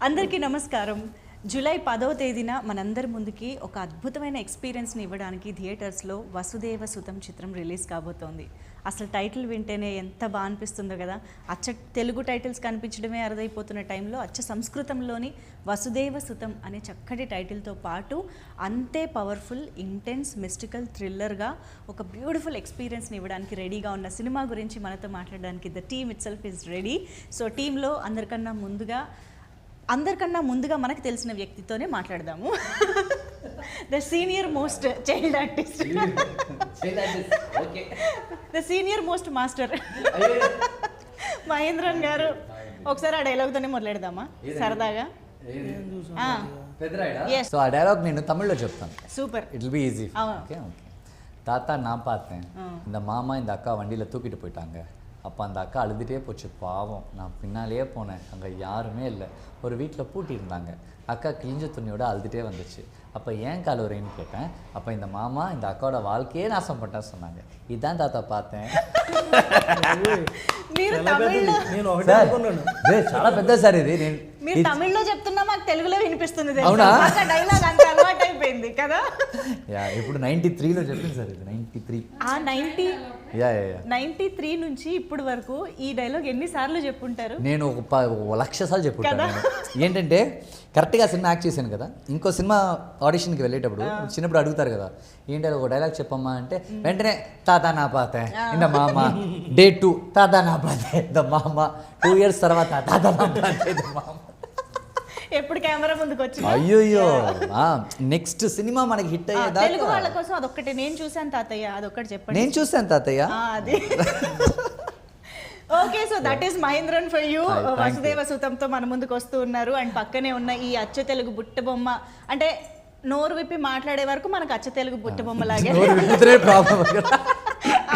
అందరికీ నమస్కారం. జూలై 10వ తేదీన మనందరి ముందుకి ఒక అద్భుతమైన ఎక్స్పీరియన్స్ని ఇవ్వడానికి థియేటర్స్లో వసుదేవ సుతం చిత్రం రిలీజ్ కాబోతోంది. అసలు టైటిల్ వింటేనే ఎంత బాగా అనిపిస్తుందో కదా. అచ్చ తెలుగు టైటిల్స్ కనిపించడమే అరుదైపోతున్న టైంలో అచ్చ సంస్కృతంలోని వసుదేవ సుతం అనే చక్కటి టైటిల్తో పాటు అంతే పవర్ఫుల్, ఇంటెన్స్, మిస్టికల్, థ్రిల్లర్గా ఒక బ్యూటిఫుల్ ఎక్స్పీరియన్స్ని ఇవ్వడానికి రెడీగా ఉన్న సినిమా గురించి మనతో మాట్లాడడానికి the team it self is ready. So టీంలో అందరికన్నా ముందుగా మనకు తెలిసిన వ్యక్తితోనే మాట్లాడదాము. The senior most child artist, the senior most master Mahendran గారు. ఒకసారి ఆ డైలాగ్తోనే మొదలెడదామా సరదాగా? సో ఆ డైలాగ్ నేను తమిళ్లో చెప్తాను. Super, it will be easy. Okay தாத்தா நான் பார்த்தேன், இந்த மாமா இந்த அக்கா வண்டியில் தூக்கிட்டு போயிட்டாங்க. அப்போ அந்த அக்கா அழுதுகிட்டே போச்சு, பாவம். நான் பின்னாலேயே போனேன், அங்கே யாருமே இல்லை, ஒரு வீட்டில் பூட்டியிருந்தாங்க. அக்கா கிழிஞ்ச துணியோட அழுதுகிட்டே வந்துச்சு. அப்போ ஏன் கழுவுறேன்னு கேட்டேன். அப்போ இந்த மாமா இந்த அக்காவோட வாழ்க்கையே நாசம் பண்ணிட்டா சொன்னாங்க. இதுதான் தாத்தா பார்த்தேன். చాలా పెద్ద సార్ ఇది. మీరు తమిళ్లో చెప్తున్నా మాకు తెలుగులో వినిపిస్తుంది. అవునా? డైలాగ్ అంత అలవాటు అయిపోయింది కదా. ఇప్పుడు 93లో చెప్పింది సార్ ఇది. 93 ఆ 93 నుంచి ఇప్పుడు వరకు ఈ డైలాగ్ ఎన్నిసార్లు చెప్పుంటారు? నేను ఒక 1,00,000 సార్లు చెప్పుంటాను. ఏంటంటే కరెక్ట్గా సినిమా యాక్ట్ చేశాను కదా, ఇంకో సినిమా ఆడిషన్కి వెళ్ళేటప్పుడు చిన్నప్పుడు అడుగుతారు కదా, ఏంటి ఒక డైలాగ్ చెప్పమ్మా అంటే వెంటనే తాతా నా పాతే ఇంద మామ, డే 2 తాతా నా పాతే ద మామ, 2 years తర్వాత తాతా నా పాతే ద మామ. ఎప్పుడు కెమెరా ముందుకు వచ్చి అయ్యో నెక్స్ట్ సినిమా మనకి హిట్ అయ్యేదా? తెలుగు వాళ్ళ కోసం అదొక్కటి నేను చూసాను తాతయ్య, అదొక్కటి చెప్పండి. నేను చూసాను తాతయ్య. అది okay. So that is Mahendran for you. Vasudeva సుతంతో మన ముందుకు వస్తూ ఉన్నారు. అండ్ పక్కనే ఉన్న ఈ అచ్చ తెలుగు బుట్ట బొమ్మ, అంటే నోరు విప్పి మాట్లాడే వరకు మనకు అచ్చ తెలుగు బుట్ట బొమ్మ లాగే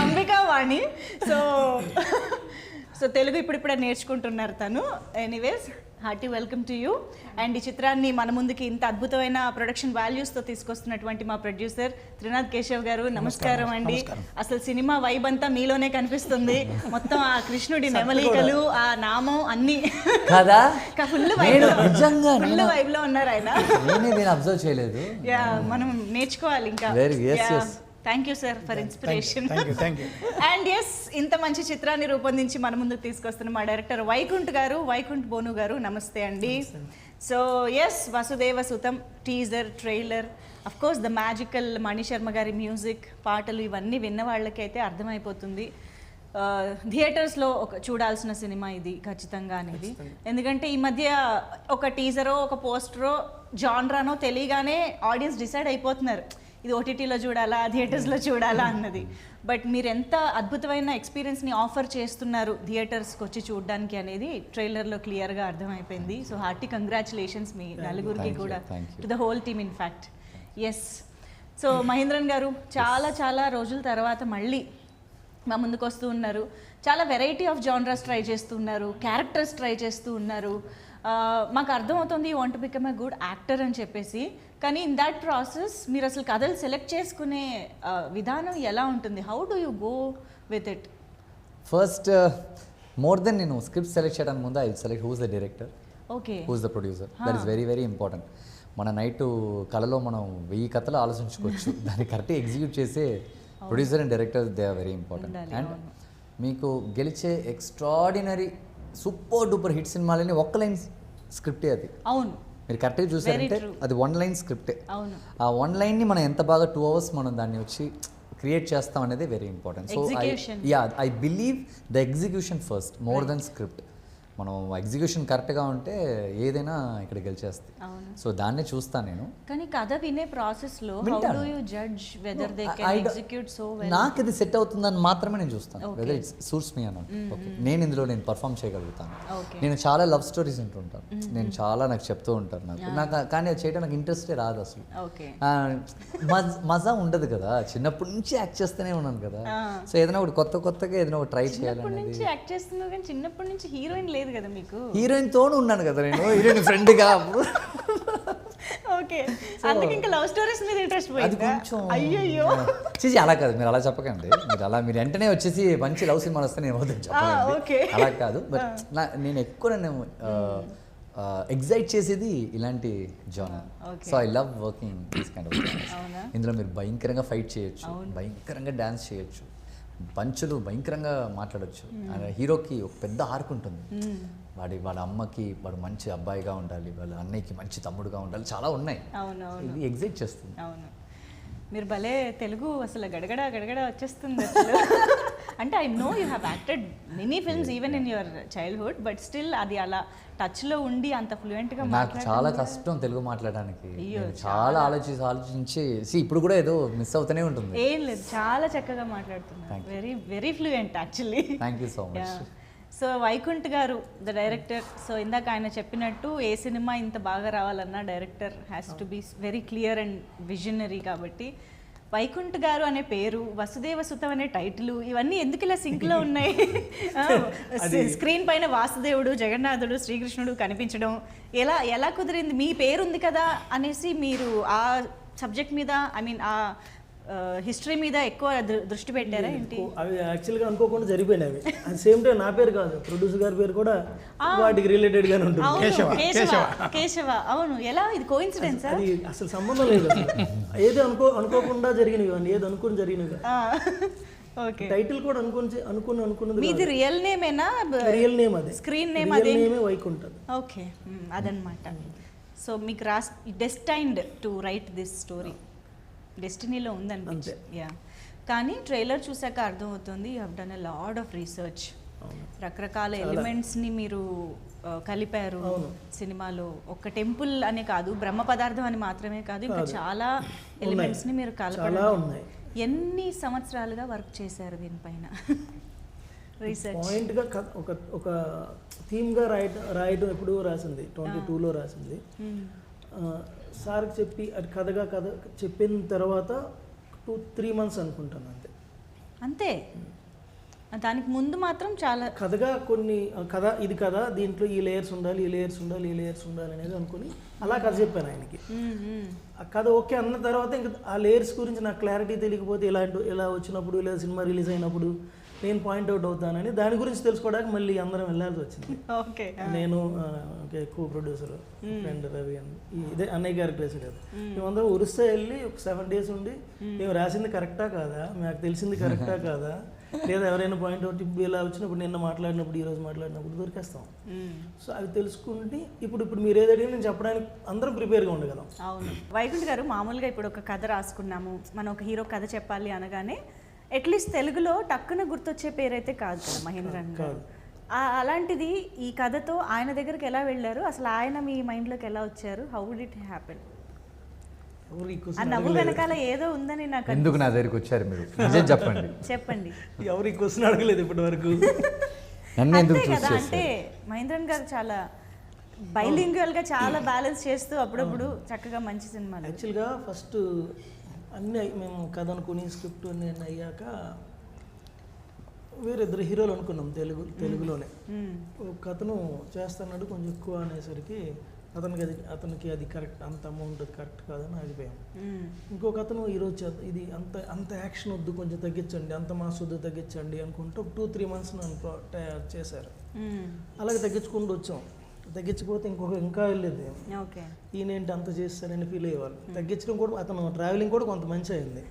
అంబికా వాణి. సో తెలుగు ఇప్పుడిప్పుడే నేర్చుకుంటున్నారు తను. Anyways, hearty welcome to you. And ఈ చిత్రాన్ని మన ముందుకి ఇంత అద్భుతమైన ప్రొడక్షన్ వాల్యూస్తో తీసుకొస్తున్నటువంటి మా ప్రొడ్యూసర్ త్రినాథ్ కేశవ్ గారు, నమస్కారం అండి. అసలు సినిమా వైబ్ అంతా మీలోనే కనిపిస్తుంది. మొత్తం ఆ కృష్ణుడి నెమలికలు, ఆ నామం అన్ని కదా ఫుల్ వైబ్ లో ఉన్నారు ఆయన. అబ్జర్వ్ చేయలేదు. మనం నేర్చుకోవాలి ఇంకా. Thank you sir for inspiration. And yes, ఇంత మంచి చిత్రాన్ని రూపొందించి మన ముందుకు తీసుకొస్తున్న మా డైరెక్టర్ వైకుంఠ్ గారు, వైకుంఠ్ బోను గారు, నమస్తే అండి. So yes, Vasudeva Sutham teaser, trailer, of course the magical Mani Sharma గారి మ్యూజిక్, పాటలు, ఇవన్నీ విన్న వాళ్ళకైతే అర్థమైపోతుంది థియేటర్స్లో చూడాల్సిన సినిమా ఇది ఖచ్చితంగా అనేది. ఎందుకంటే ఈ మధ్య ఒక టీజరో ఒక పోస్టరో జాన్రానో తెలియగానే ఆడియన్స్ డిసైడ్ అయిపోతున్నారు, ఇది ఓటీటీలో చూడాలా, థియేటర్స్లో చూడాలా అన్నది. బట్ మీరు ఎంత అద్భుతమైన ఎక్స్పీరియన్స్ని ఆఫర్ చేస్తున్నారు థియేటర్స్కి వచ్చి చూడడానికి అనేది ట్రైలర్లో క్లియర్గా అర్థమైపోయింది. సో హార్టీ కంగ్రాచులేషన్స్ మీ నలుగురికి కూడా, to the whole team in fact. Yes, so Mahendran గారు చాలా చాలా రోజుల తర్వాత మళ్ళీ మా ముందుకు వస్తూ ఉన్నారు. చాలా వెరైటీ ఆఫ్ జానర్స్ ట్రై చేస్తూ ఉన్నారు, క్యారెక్టర్స్ ట్రై చేస్తూ ఉన్నారు. మాకు అర్థమవుతుంది you want to become a good actor అని చెప్పేసి. కానీ ఇన్ దాట్ ప్రాసెస్ మీరు అసలు కథలు సెలెక్ట్ చేసుకునే విధానం ఎలా ఉంటుంది? How do you go with it? First more than నేను స్క్రిప్ట్ సెలెక్ట్ చేయడానికి ముందు I select who's the director, okay, who's the producer. That is very very important. మన నైట్ కళలో మనం 1000 కథలు ఆలోచించుకోవచ్చు, దాన్ని కరెక్ట్గా ఎగ్జిక్యూట్ చేసే producer and director, they are very important. And మీకు గెలిచే ఎక్స్ట్రాడినరీ సూపర్ డూపర్ హిట్ సినిమాలని ఒక్క లైన్ స్క్రిప్టే అది. అవును, మీరు కరెక్ట్గా చూసారంటే అది 1 line స్క్రిప్టే. ఆ 1 lineని మనం ఎంత బాగా 2 hours మనం దాన్ని వచ్చి క్రియేట్ చేస్తాం అనేది very important. So I believe the execution first more then script. మనం ఎగ్జిక్యూషన్ కరెక్ట్గా ఉంటే ఏదైనా ఇక్కడ గెలిచేస్తుంది. సో దాన్నే చూస్తాను నేను. కానీ కథ వినే ప్రాసెస్లో how do you judge whether they can execute so well? నాకు ఇది సెట్ అవుతుందని మాత్రమే నేను చూస్తాను, వెదర్ ఇట్స్ సూట్స్ మీ అన్నట్టు. ఓకే, నేను ఇందులో నేను పర్ఫామ్ చేయగలుగుతాను. నేను చాలా లవ్ స్టోరీస్ వింటుంటాను, నేను చాలా నాకు చెప్తూ ఉంటాను నాకు కానీ అది చేయడం నాకు ఇంట్రెస్టే రాదు అసలు. మజా ఉండదు కదా, చిన్నప్పటి నుంచి యాక్ట్ చేస్తూనే ఉన్నాను కదా. సో ఏదైనా ఒకటి కొత్తగా ఏదైనా ఒకటి ట్రై చేయాలని. యాక్ట్ చేస్తున్నావు కానీ చిన్నప్పటి నుంచి హీరోయిన్ లేదు కదా మీకు? హీరోయిన్ తోడు ఉన్నాను కదా నేను, హీరోయిన్ ఫ్రెండ్గా. ఓకే, అందుకే ఇంకా లవ్ స్టోరీస్ మీద ఇంట్రెస్ట్ పోయింది కొంచెం. అయ్యో చేసి అలా కాదు, మీరు అలా చెప్పకండి. మీరు వెంటనే వచ్చేసి మంచి లవ్ సినిమాలు వస్తే నేను చెప్పండి, అలా కాదు. బట్ నేను ఎక్కువ ఎగ్జైట్ చేసేది ఇలాంటి genre. So I love working this kind of అవునా? ఇందులో మీరు భయంకరంగా ఫైట్ చేయొచ్చు, భయంకరంగా డ్యాన్స్ చేయొచ్చు, పంచులు భయంకరంగా మాట్లాడొచ్చు. హీరోకి ఒక పెద్ద ఆర్క్ ఉంటుంది. వాళ్ళ అమ్మకి వాడు మంచి అబ్బాయిగా ఉండాలి, వాళ్ళ అన్నయ్యకి మంచి తమ్ముడుగా ఉండాలి, చాలా ఉన్నాయి. ఇది ఎగ్జైట్ చేస్తుంది. అవును, మీరు భలే తెలుగు అసలు గడగడ గడగడ వచ్చేస్తుంది అసలు. అంటే I know you have acted many films even in your childhood, but still అది అలా టచ్లో ఉండి అంత ఫ్లూయెంట్గా నాకు చాలా కష్టం తెలుగు మాట్లాడడానికి. చాలా ఆలోచించి ఇప్పుడు కూడా ఏదో మిస్ అవుతూనే ఉంటుంది. ఏం లేదు, చాలా చక్కగా మాట్లాడుతున్నారు. Very very fluent actually. Thank you so much. So Vaikunth గారు ద డైరెక్టర్. సో ఇందాక ఆయన చెప్పినట్టు ఏ సినిమా ఇంత బాగా రావాలన్నా director has to be very clear and visionary. కాబట్టి వైకుంఠ్ గారు అనే పేరు, వసుదేవ సుతం అనే టైటిల్, ఇవన్నీ ఎందుకు ఇలా సింక్లో ఉన్నాయి? స్క్రీన్ పైన వాసుదేవుడు, జగన్నాథుడు, శ్రీకృష్ణుడు కనిపించడం ఎలా కుదిరింది? మీ పేరు ఉంది కదా అనేసి మీరు ఆ సబ్జెక్ట్ మీద, ఐ మీన్ ఆ హిస్టరీ మీద ఎక్కువ దృష్టి పెట్టారా ఏంటి? అవి యాక్చువల్గా అనుకోకుండా జరిగిపోయినాయి. అవి అట్ సేమ్ టైం నా పేరు కాదు, ప్రొడ్యూసర్ గారి పేరు కూడా వాటికి రిలేటెడ్ గానే ఉంటుంది. కేశవ. అవును, ఎలా ఇది కోఇన్సిడెన్స్? అది అసలు సంబంధం లేదు. ఏది అనుకోకుండా జరిగినవి, ఏది అనుకుని జరిగినవి. ఓకే, టైటిల్ కూడా అనుకున్నది. మీది రియల్ నేమేనా? రియల్ నేమ్ అదే, స్క్రీన్ నేమ్ అదే, వైకుంఠ్. ఓకే, అదనమాట. సో మీకు destined to write this story, డెస్టినీలో ఉందనిపించి. యా, కానీ ట్రైలర్ చూసాక అర్థమవుతుంది you have done a lot of research. రకరకాల ఎలిమెంట్స్ని మీరు కలిపారు సినిమాలో. ఒక టెంపుల్ అనే కాదు, బ్రహ్మ పదార్థం అని మాత్రమే కాదు, ఇంకా చాలా ఎలిమెంట్స్ని మీరు కలపడం. ఎన్ని సంవత్సరాలుగా వర్క్ చేశారు దీనిపైన? రీసెర్చ్ పాయింట్గా ఒక థీమ్గా రాయడం ఎప్పుడూ రాసింది, 22లో రాసింది. సార్కి చెప్పి అది కథ చెప్పిన తర్వాత 2-3 months అనుకుంటాను అంతే. దానికి ముందు మాత్రం చాలా కథగా కొన్ని ఇది కథ, దీంట్లో ఈ లేయర్స్ ఉండాలి అనేది అనుకుని అలా కథ చెప్పాను ఆయనకి. ఆ కథ ఓకే అన్న తర్వాత ఇంకా ఆ లేయర్స్ గురించి నాకు క్లారిటీ తెలియకపోతే ఇలా వచ్చినప్పుడు, లేదా సినిమా రిలీజ్ అయినప్పుడు నేను పాయింట్అవుట్ అవుతానని దాని గురించి తెలుసుకోవడానికి మళ్ళీ అందరం వెళ్ళాల్సి వచ్చింది. ఓకే, నేను కో ప్రొడ్యూసర్ ఫ్రెండ్ రవి అని, ఇదే అన్నయ్య గారి ప్లేస్ కదా, మేమందరం ఒరిస్సా వెళ్ళి ఒక 7 days ఉండి మేము రాసింది కరెక్టా కాదా, మాకు తెలిసింది కరెక్టా కాదా, లేదా ఎవరైనా పాయింట్అవుట్ ఇప్పుడు ఇలా వచ్చినప్పుడు నిన్న మాట్లాడినప్పుడు ఈరోజు మాట్లాడినప్పుడు దొరికేస్తాం. సో అవి తెలుసుకుంటే ఇప్పుడు మీరు ఏదైనా నేను చెప్పడానికి అందరం ప్రిపేర్గా ఉండగలం. అవును, వైకుంఠ్ గారు మామూలుగా ఇప్పుడు ఒక కథ రాసుకున్నాము, మనం ఒక హీరో కథ చెప్పాలి అనగానే అట్లీస్ట్ తెలుగులో టక్కున గుర్తొచ్చే పేరైతే కాదు కదా మహేంద్రన్ గారు. అలాంటిది ఈ కథతో ఆయన దగ్గరికి ఎలా వెళ్ళారు, అసలు ఆయన మీ మైండ్లోకి ఎలా వచ్చారు? How would it happen? ఆ నవ్వు వెనకాల ఏదో ఉందని నాకు. ఎందుకు నా దగ్గరికి వచ్చారు మీరు? చెప్పండి. ఎవరు ఈ క్వశ్చన్ అడగలేదు ఇప్పటి వరకు. అంటే మహేంద్రన్ గారు చాలా బైలింగ్వల్గా చాలా బ్యాలెన్స్ చేస్తూ అప్పుడప్పుడు చక్కగా మంచి సినిమాలు. యాక్చువల్గా ఫస్ట్ అన్నీ మేము కథ అనుకుని స్క్రిప్ట్ అన్నీ అయ్యాక వేరే 2 హీరోలు అనుకున్నాం తెలుగులోనే. ఒక కథను చేస్తున్నాడు కొంచెం ఎక్కువ అనేసరికి అతనికి అది కరెక్ట్, అంత అమౌంట్ కరెక్ట్ కాదని ఆగిపోయాం. ఇంకొక అతను ఈరోజు ఇది అంత యాక్షన్ వద్దు, కొంచెం తగ్గించండి, అంత మాస్ వద్దు తగ్గించండి అనుకుంటూ 2-3 months నన్ను చేశారు. అలాగే తగ్గించుకుంటూ వచ్చాం. తగ్గించకపోతే ఇంకా వెళ్ళేది, ఈయనేంటి అంత చేస్తారని ఫీల్ అయ్యేవాళ్ళు. తగ్గించడం కూడా అతను ట్రావెలింగ్ కూడా కొంత మంచి అయింది.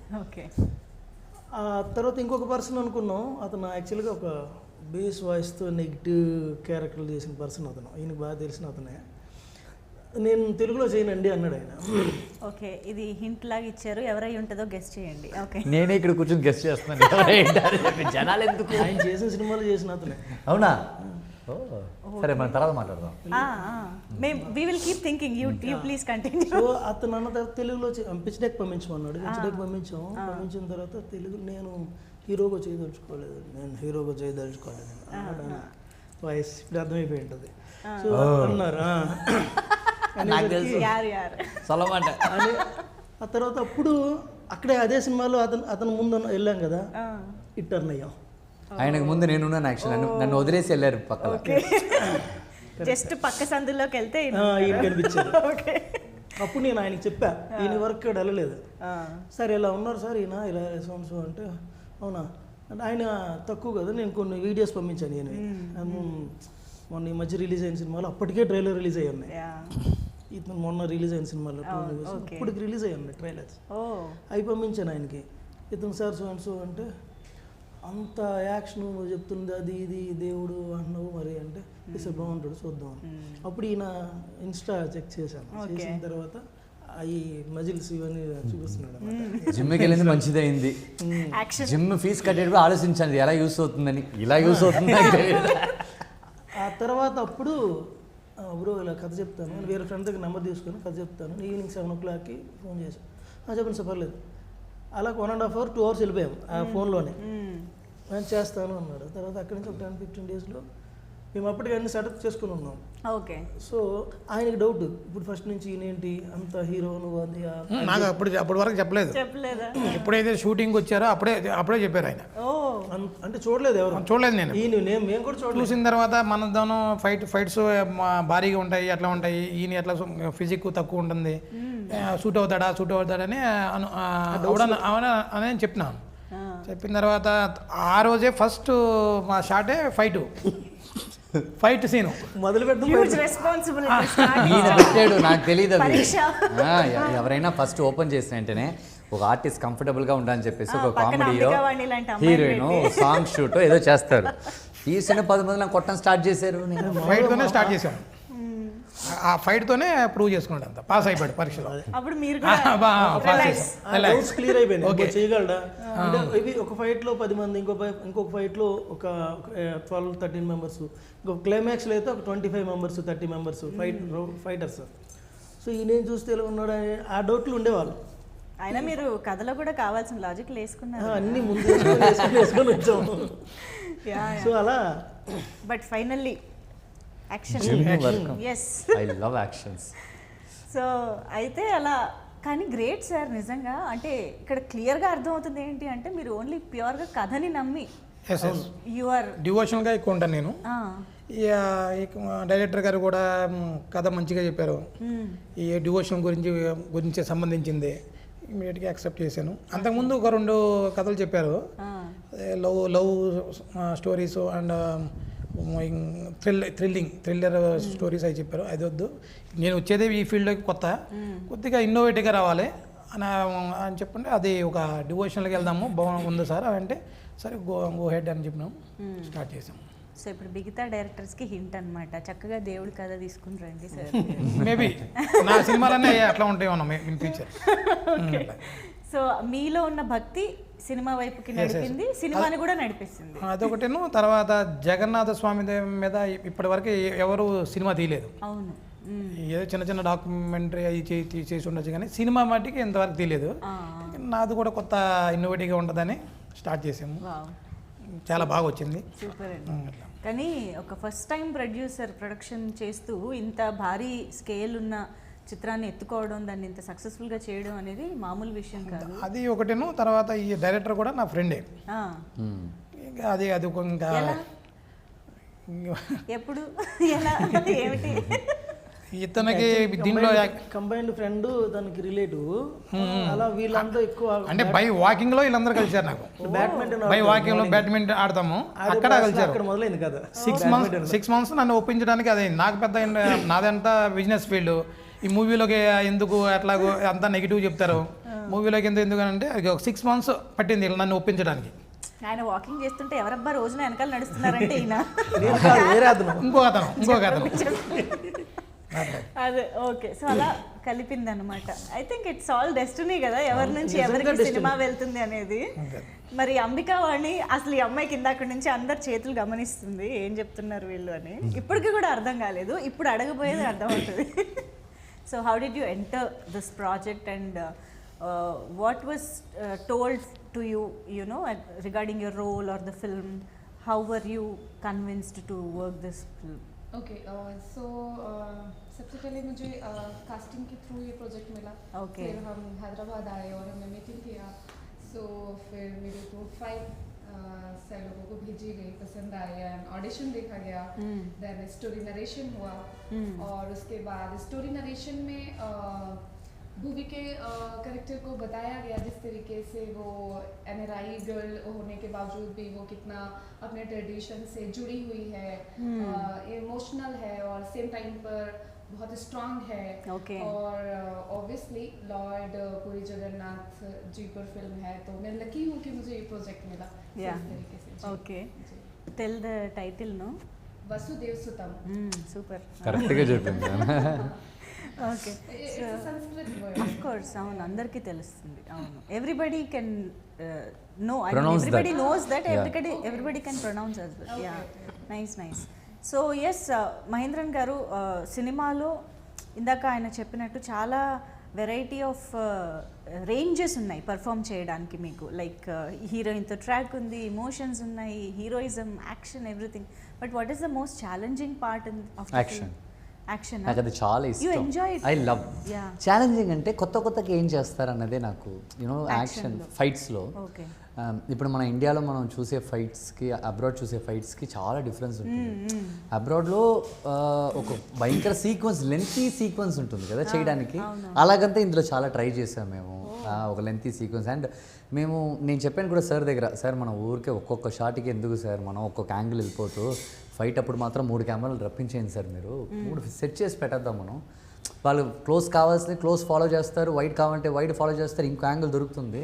ఆ తర్వాత ఇంకొక పర్సన్ అనుకున్నాం, అతను యాక్చువల్గా ఒక బేస్ వాయిస్తో నెగిటివ్ క్యారెక్టర్లు చేసిన పర్సన్ అతను. ఈయనకు బాగా తెలిసిన అతనే. నేను తెలుగులో చేయనండి అన్నాడు ఆయన. ఓకే, ఇది హింట్ లాగా ఇచ్చారు, ఎవరై ఉంటుందో గెస్ట్ చేయండి. ఓకే, నేనే ఇక్కడ కూర్చొని గెస్ట్ చేస్తున్నాను. జనాలు ఎందుకు? ఆయన చేసిన సినిమాలు చేసిన అతనే. అవునా? సరే, మనం తర్వాత మాట్లాడదాం. We will keep thinking, you please continue. So అతను అన్న తర్వాత తెలుగులో పిచ్డెక్ పంపించమన్నాడు. పిచ్డెక్ పంపించిన తర్వాత తెలుగు నేను హీరోగా చేయదలుచుకోలేదు వాయిస్ ఇప్పుడు అర్థమైపోయి ఉంటుంది. సో అన్నారు ఆ తర్వాత అప్పుడు అక్కడే అదే సినిమాలో అతను ముందు వెళ్ళాం కదా, టర్న్ అయ్యాం. ఆయనకు ముందు నేనున్నాను యాక్చువల్లీ, నన్ను వదిలేసి వెళ్ళారు పక్కన. జస్ట్ పక్క సందులోకి వెళ్తే ఈయన కనిపించారు. అప్పుడు నేను ఆయనకి చెప్పా, ఈయన వర్క్ వెళ్ళలేదు సార్, ఇలా ఉన్నారు సార్ ఈయన ఇలా సౌండ్స్ అంటే, అవునా అంటే ఆయన తక్కువ కదా, నేను కొన్ని వీడియోస్ పంపించాను. ఈయన మొన్న ఈ మధ్య రిలీజ్ అయిన సినిమాలు అప్పటికే ట్రైలర్ రిలీజ్ అయ్యి ఉన్నాయి. యా ఇతను మొన్న రిలీజ్ అయిన సినిమాలో 2 movies okay. ఇప్పటికి రిలీజ్ అయ్యి ఉన్నాయి ట్రైలర్స్. ఓ అవి పంపించాను ఆయనకి. ఇతను సార్ సో అండ్ సో అంటే అంత యాక్షన్ నువ్వు చెప్తుంది అది ఇది దేవుడు అన్నావు మరి అంటే ఇసే బాగుంటాడు చూద్దాం. అప్పుడు ఈయన ఇన్స్టా చెక్ చేశాను. చేసిన తర్వాత ఈ మజిల్స్ ఇవన్నీ చూపిస్తున్నాడు అన్నమాట. జిమ్కి వెళ్ళింది మంచిదైంది. యాక్షన్ జిమ్ ఫీజు కట్టేటప్పుడు ఆలోచించండి ఎలా యూస్ అవుతుందని, ఇలా యూస్ అవుతుందని తెలియదు. ఆ తర్వాత అప్పుడు బ్రో ఇలా కథ చెప్తాను అని వేరే ఫ్రెండ్ దగ్గర నెంబర్ తీసుకొని కథ చెప్తాను. ఈవినింగ్ 7 o'clockకి ఫోన్ చేశాను. చెప్పండి సార్ పర్లేదు. అలా 1.5 hour 2 hours వెళ్ళిపోయాం ఆ ఫోన్లోనే. నేను చేస్తాను అన్నాడు. తర్వాత అక్కడి నుంచి ఒక 10-15 daysలో మేము అప్పటికి అన్ని సెటప్ చేసుకుని ఉన్నాం. ఓకే సో ఆయనకి డౌట్ ఇప్పుడు ఫస్ట్ నుంచి ఈయనేంటి అంత హీరో నువ్వు అది నాకు అప్పటి వరకు చెప్పలేదు. చెప్పలేదా? ఎప్పుడైతే షూటింగ్ వచ్చారో అప్పుడే చెప్పారు ఆయన. ఓ అంటే చూడలేదు ఎవరు, చూడలేదు నేను. ఈయన మేము కూడా చూడలేదు. చూసిన తర్వాత మన దాను ఫైట్స్ భారీగా ఉంటాయి, ఎట్లా ఉంటాయి, ఈయన ఎట్లా ఫిజిక్ తక్కువ ఉంటుంది, సూట్ అవుతాడని అని చెప్పినాను. చెప్పిన తర్వాత ఆ రోజే ఫస్ట్ మా షాటే ఫైట్ సీను మొదలు పెట్టడం హ్యూజ్ రెస్పాన్సిబిలిటీ ఈయన పెట్టాడు, నాకు తెలియదు అది. ఎవరైనా ఫస్ట్ ఓపెన్ చేసిన వెంటనే ఒక ఆర్టిస్ట్ కంఫర్టబుల్గా ఉండాలని చెప్పేసి ఒక కామెడీయో హీరోయిన్ సాంగ్ షూట్ ఏదో చేస్తారు. తీసిన 10 మంది నాకు కొట్టడం స్టార్ట్ చేశారు. ఫైట్తోనే స్టార్ట్ చేశాను. ఆ ఫైట్తోనే ప్రూవ్ చేసుకున్నాడు, అంత పాస్ అయిపోయాడు పరీక్షలో. అప్పుడు మీరు కూడా డౌట్స్ క్లియర్ అయిపోయింది. ఓకే చేయగలడా అంటే ఇవి ఒక ఫైట్లో 10 మంది, ఇంకొక ఫైట్లో ఒక 12-13 members, ఇంకొక క్లైమాక్స్లో అయితే ఒక 25 members 30 members ఫైటర్స్. సో ఈయన చూస్తే ఎలా ఉన్నాడు ఆ డౌట్లు ఉండేవాళ్ళు. అయినా మీరు కథలో కూడా కావాల్సిన లాజిక్ వేసుకున్నారు. అన్ని ముందు వేసుకొని వచ్చాము. సో అలా but finally action. Yes I love actions. So అయితే అలా కానీ గ్రేట్ సార్ నిజంగా. అంటే ఇక్కడ క్లియర్గా అర్థమవుతుంది ఏంటి అంటే మీరు ఓన్లీ ప్యూర్గా కథని నమ్మి యు ఆర్ డివోషన్గా ఎక్కువ ఉంటాను నేను. డైరెక్టర్ గారు కూడా కథ మంచిగా చెప్పారు. ఈ డివోషన్ గురించి సంబంధించింది ఇమీడియట్గా యాక్సెప్ట్ చేశాను. అంతకుముందు ఒక 2 కథలు చెప్పారు, love stories and thriller stories అవి చెప్పారు. అది వద్దు, నేను వచ్చేదే ఈ ఫీల్డ్లోకి కొద్దిగా ఇన్నోవేటివ్గా రావాలి అని చెప్పండి. అది ఒక డివోషన్లోకి వెళ్దాము బాగుంది సార్ అంటే సరే గో హెడ్ అని చెప్పినాం, స్టార్ట్ చేసాం. సో ఇప్పుడు బిగితా డైరెక్టర్స్కి హింట్ అనమాట, చక్కగా దేవుడి కథ తీసుకుని రండి సార్. మేబీ నా సినిమాలన్నీ అట్లా ఉంటాయి ఇన్ ఫ్యూచర్. సో మీలో ఉన్న భక్తి సినిమా వైపుకి నడిపింది, సినిమాని కూడా నడిపిస్తుంది. అదొకటేను. తర్వాత జగన్నాథ స్వామి మీద ఇప్పటి వరకు ఎవరు సినిమా తీయలేదు. అవును, ఏదో చిన్న డాక్యుమెంటరీ అవి చేసి ఉండొచ్చు, కానీ సినిమా మట్టికి ఇంతవరకు తీయలేదు. నాది కూడా కొత్త ఇన్నోవేటివ్గా ఉంటుందని స్టార్ట్ చేసాము. చాలా బాగా వచ్చింది. సూపర్ అండి. కానీ ఒక ఫస్ట్ టైం ప్రొడక్షన్ చేస్తూ ఇంత భారీ స్కేల్ ఉన్న చిత్రాన్ని ఎత్తుకోవడం, దాన్ని ఇంత సక్సెస్ఫుల్గా చేయడం అనేది మామూలు విషయం కాదు. అది ఒకటేను. తర్వాత ఈ డైరెక్టర్ కూడా నా ఫ్రెండే. అది ఇంకా ఎప్పుడు ఎలా ఏమిటి ఇతనికి దీంట్లో కంబైన్డ్ ఫ్రెండ్ దానికి రిలేటివ్ అలా వీళ్ళంతా ఎక్కువ అంటే బై వాకింగ్ లో వీళ్ళందరూ కలిసారు. నాకు బై వాకింగ్ లో బ్యాడ్మింటన్ ఆడతాము, అక్కడ కలిసారు. అక్కడ మొదలైంది కదా. 6 months నన్ను ఒప్పించడానికి అదే నాకు పెద్ద నాదంతా బిజినెస్ ఫీల్డ్. ఈ మూవీలోకి ఎందుకు అట్లాగో అంతా నెగిటివ్ చెప్తారు, మూవీలోకి ఎందుకు అంటే అది ఒక 6 months పట్టింది నన్ను ఒప్పించడానికి. ఆయన వాకింగ్ చేస్తుంటే ఎవరబ్బా రోజున వెనకాల నడుస్తున్నారంటే ఈయన ఇంకో అతను అదే. ఓకే, సో అలా కలిపింది అనమాట. I think it's all destiny కదా, ఎవరి నుంచి ఎవరికి సినిమా వెళ్తుంది అనేది. మరి అంబికావాణి అసలు ఈ అమ్మాయికి ఇందాక నుంచి అందరు చేతులు గమనిస్తుంది ఏం చెప్తున్నారు వీళ్ళు అని. ఇప్పటికి కూడా అర్థం కాలేదు, ఇప్పుడు అడగబోయేది అర్థం అవుతుంది. So how did you enter this project and what was told to you, you know, regarding your role or the film? How were you convinced to work this film? Okay, so सबसे पहले मुझे casting के through ये project मिला. Okay. फिर हम हैदराबाद आए और हमने मीटिंग किया. So फिर मेरी प्रोफाइल सर लोगों को भेजी गई, पसंद आई, ऑडिशन देखा गया, देन स्टोरी नरेशन हुआ और उसके बाद स्टोरी नरेशन में भूवी के करेक्टर को बताया गया जिस तरीके से वो NRI गर्ल होने के बावजूद भी वो कितना अपने ट्रेडिशन से जुड़ी हुई है, इमोशनल है और सेम टाइम पर बहुत स्ट्रांग है। Okay. और ऑब्वियसली लॉर्ड पुरी जगन्नाथ जी पर फिल्म है, तो मैं लकी हूँ कि मुझे ये प्रोजेक्ट मिला। Yeah. इस तरीके से जी। ఓకే जी। Tell the title no. Vasudeva Sutham. Super. కరెక్ట్గా చెప్పింది. Okay. It's a Sanskrit word. Of course అవును అందరికీ తెలుస్తుంది. అవును everybody can know I mean Pronounce everybody that. Knows that Yeah. Everybody can pronounce as well. Okay, yeah okay. Nice. So yes Mahendran గారు సినిమాలో ఇందాక ఆయన చెప్పినట్టు చాలా వెరైటీ ఆఫ్ రేంజెస్ ఉన్నాయి పర్ఫామ్ చేయడానికి మీకు. లైక్ హీరోయిన్తో ట్రాక్ ఉంది, ఇమోషన్స్ ఉన్నాయి, heroism, action, everything. But what is the most challenging part of Action. Action? నాకు అది చాలా You ఇష్టం. enjoy it? I love. Yeah. Challenging అంటే కొత్తగా ఏం చేస్తారు అన్నదే నాకు యూనో యాక్షన్ Actionలో. ఫైట్స్లో. ఓకే. ఇప్పుడు మన ఇండియాలో మనం చూసే ఫైట్స్కి అబ్రాడ్ చూసే ఫైట్స్కి చాలా డిఫరెన్స్ ఉంటుంది. అబ్రాడ్లో ఒక భయంకర సీక్వెన్స్, లెంతీ సీక్వెన్స్ ఉంటుంది కదా చేయడానికి. అలాగంతా ఇందులో చాలా ట్రై చేసాం మేము, ఒక లెంతీ సీక్వెన్స్. అండ్ నేను చెప్పాను కూడా సార్ దగ్గర, సార్ మన ఊరికే ఒక్కొక్క షాట్కి ఎందుకు సార్ మనం ఒక్కొక్క యాంగిల్ వెళ్ళిపోతూ ఫైట్ అప్పుడు మాత్రం 3 కెమెరాలు రప్పించేయండి సార్, మీరు 3 సెట్ చేసి పెట్టేద్దాం మనం. వాళ్ళు క్లోజ్ కావాల్సింది క్లోజ్ ఫాలో చేస్తారు, వైడ్ కావాలంటే వైడ్ ఫాలో చేస్తారు, ఇంకో యాంగిల్ దొరుకుతుంది.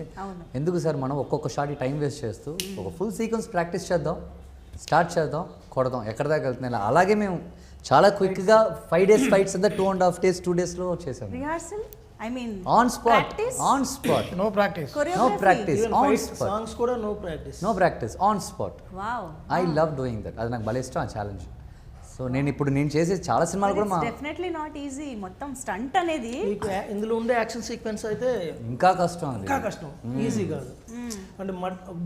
ఎందుకు సార్ మనం ఒక్కొక్క షాట్ టైం వేస్ట్ చేస్తూ ఒక ఫుల్ సీక్వెన్స్ ప్రాక్టీస్ చేద్దాం, స్టార్ట్ చేద్దాం, కొడదాం, ఎక్కడ దాకా వెళ్తున్నాయి. అలాగే మేము చాలా క్విక్గా 5 days ఫైట్స్ అంతా 2.5 days 2 daysలో చేసాము. Rehearsal I mean on spot, on spot, no practice, no practice, on spot, songs కూడా no practice. No practice, on spot. Wow. I love doing that. అది నాకు భలే ఇష్టం ఆ ఛాలెంజ్. సో నేను చేసే చాలా సినిమాలు కూడా మా డెఫినెట్లీ నాట్ ఈజీ. మొత్తం స్టంట్ అనేది మీకు ఇందులో ఉండే యాక్షన్ సీక్వెన్స్ అయితే ఇంకా కష్టం అది. ఇంకా కష్టం, ఈజీ కాదు. అంటే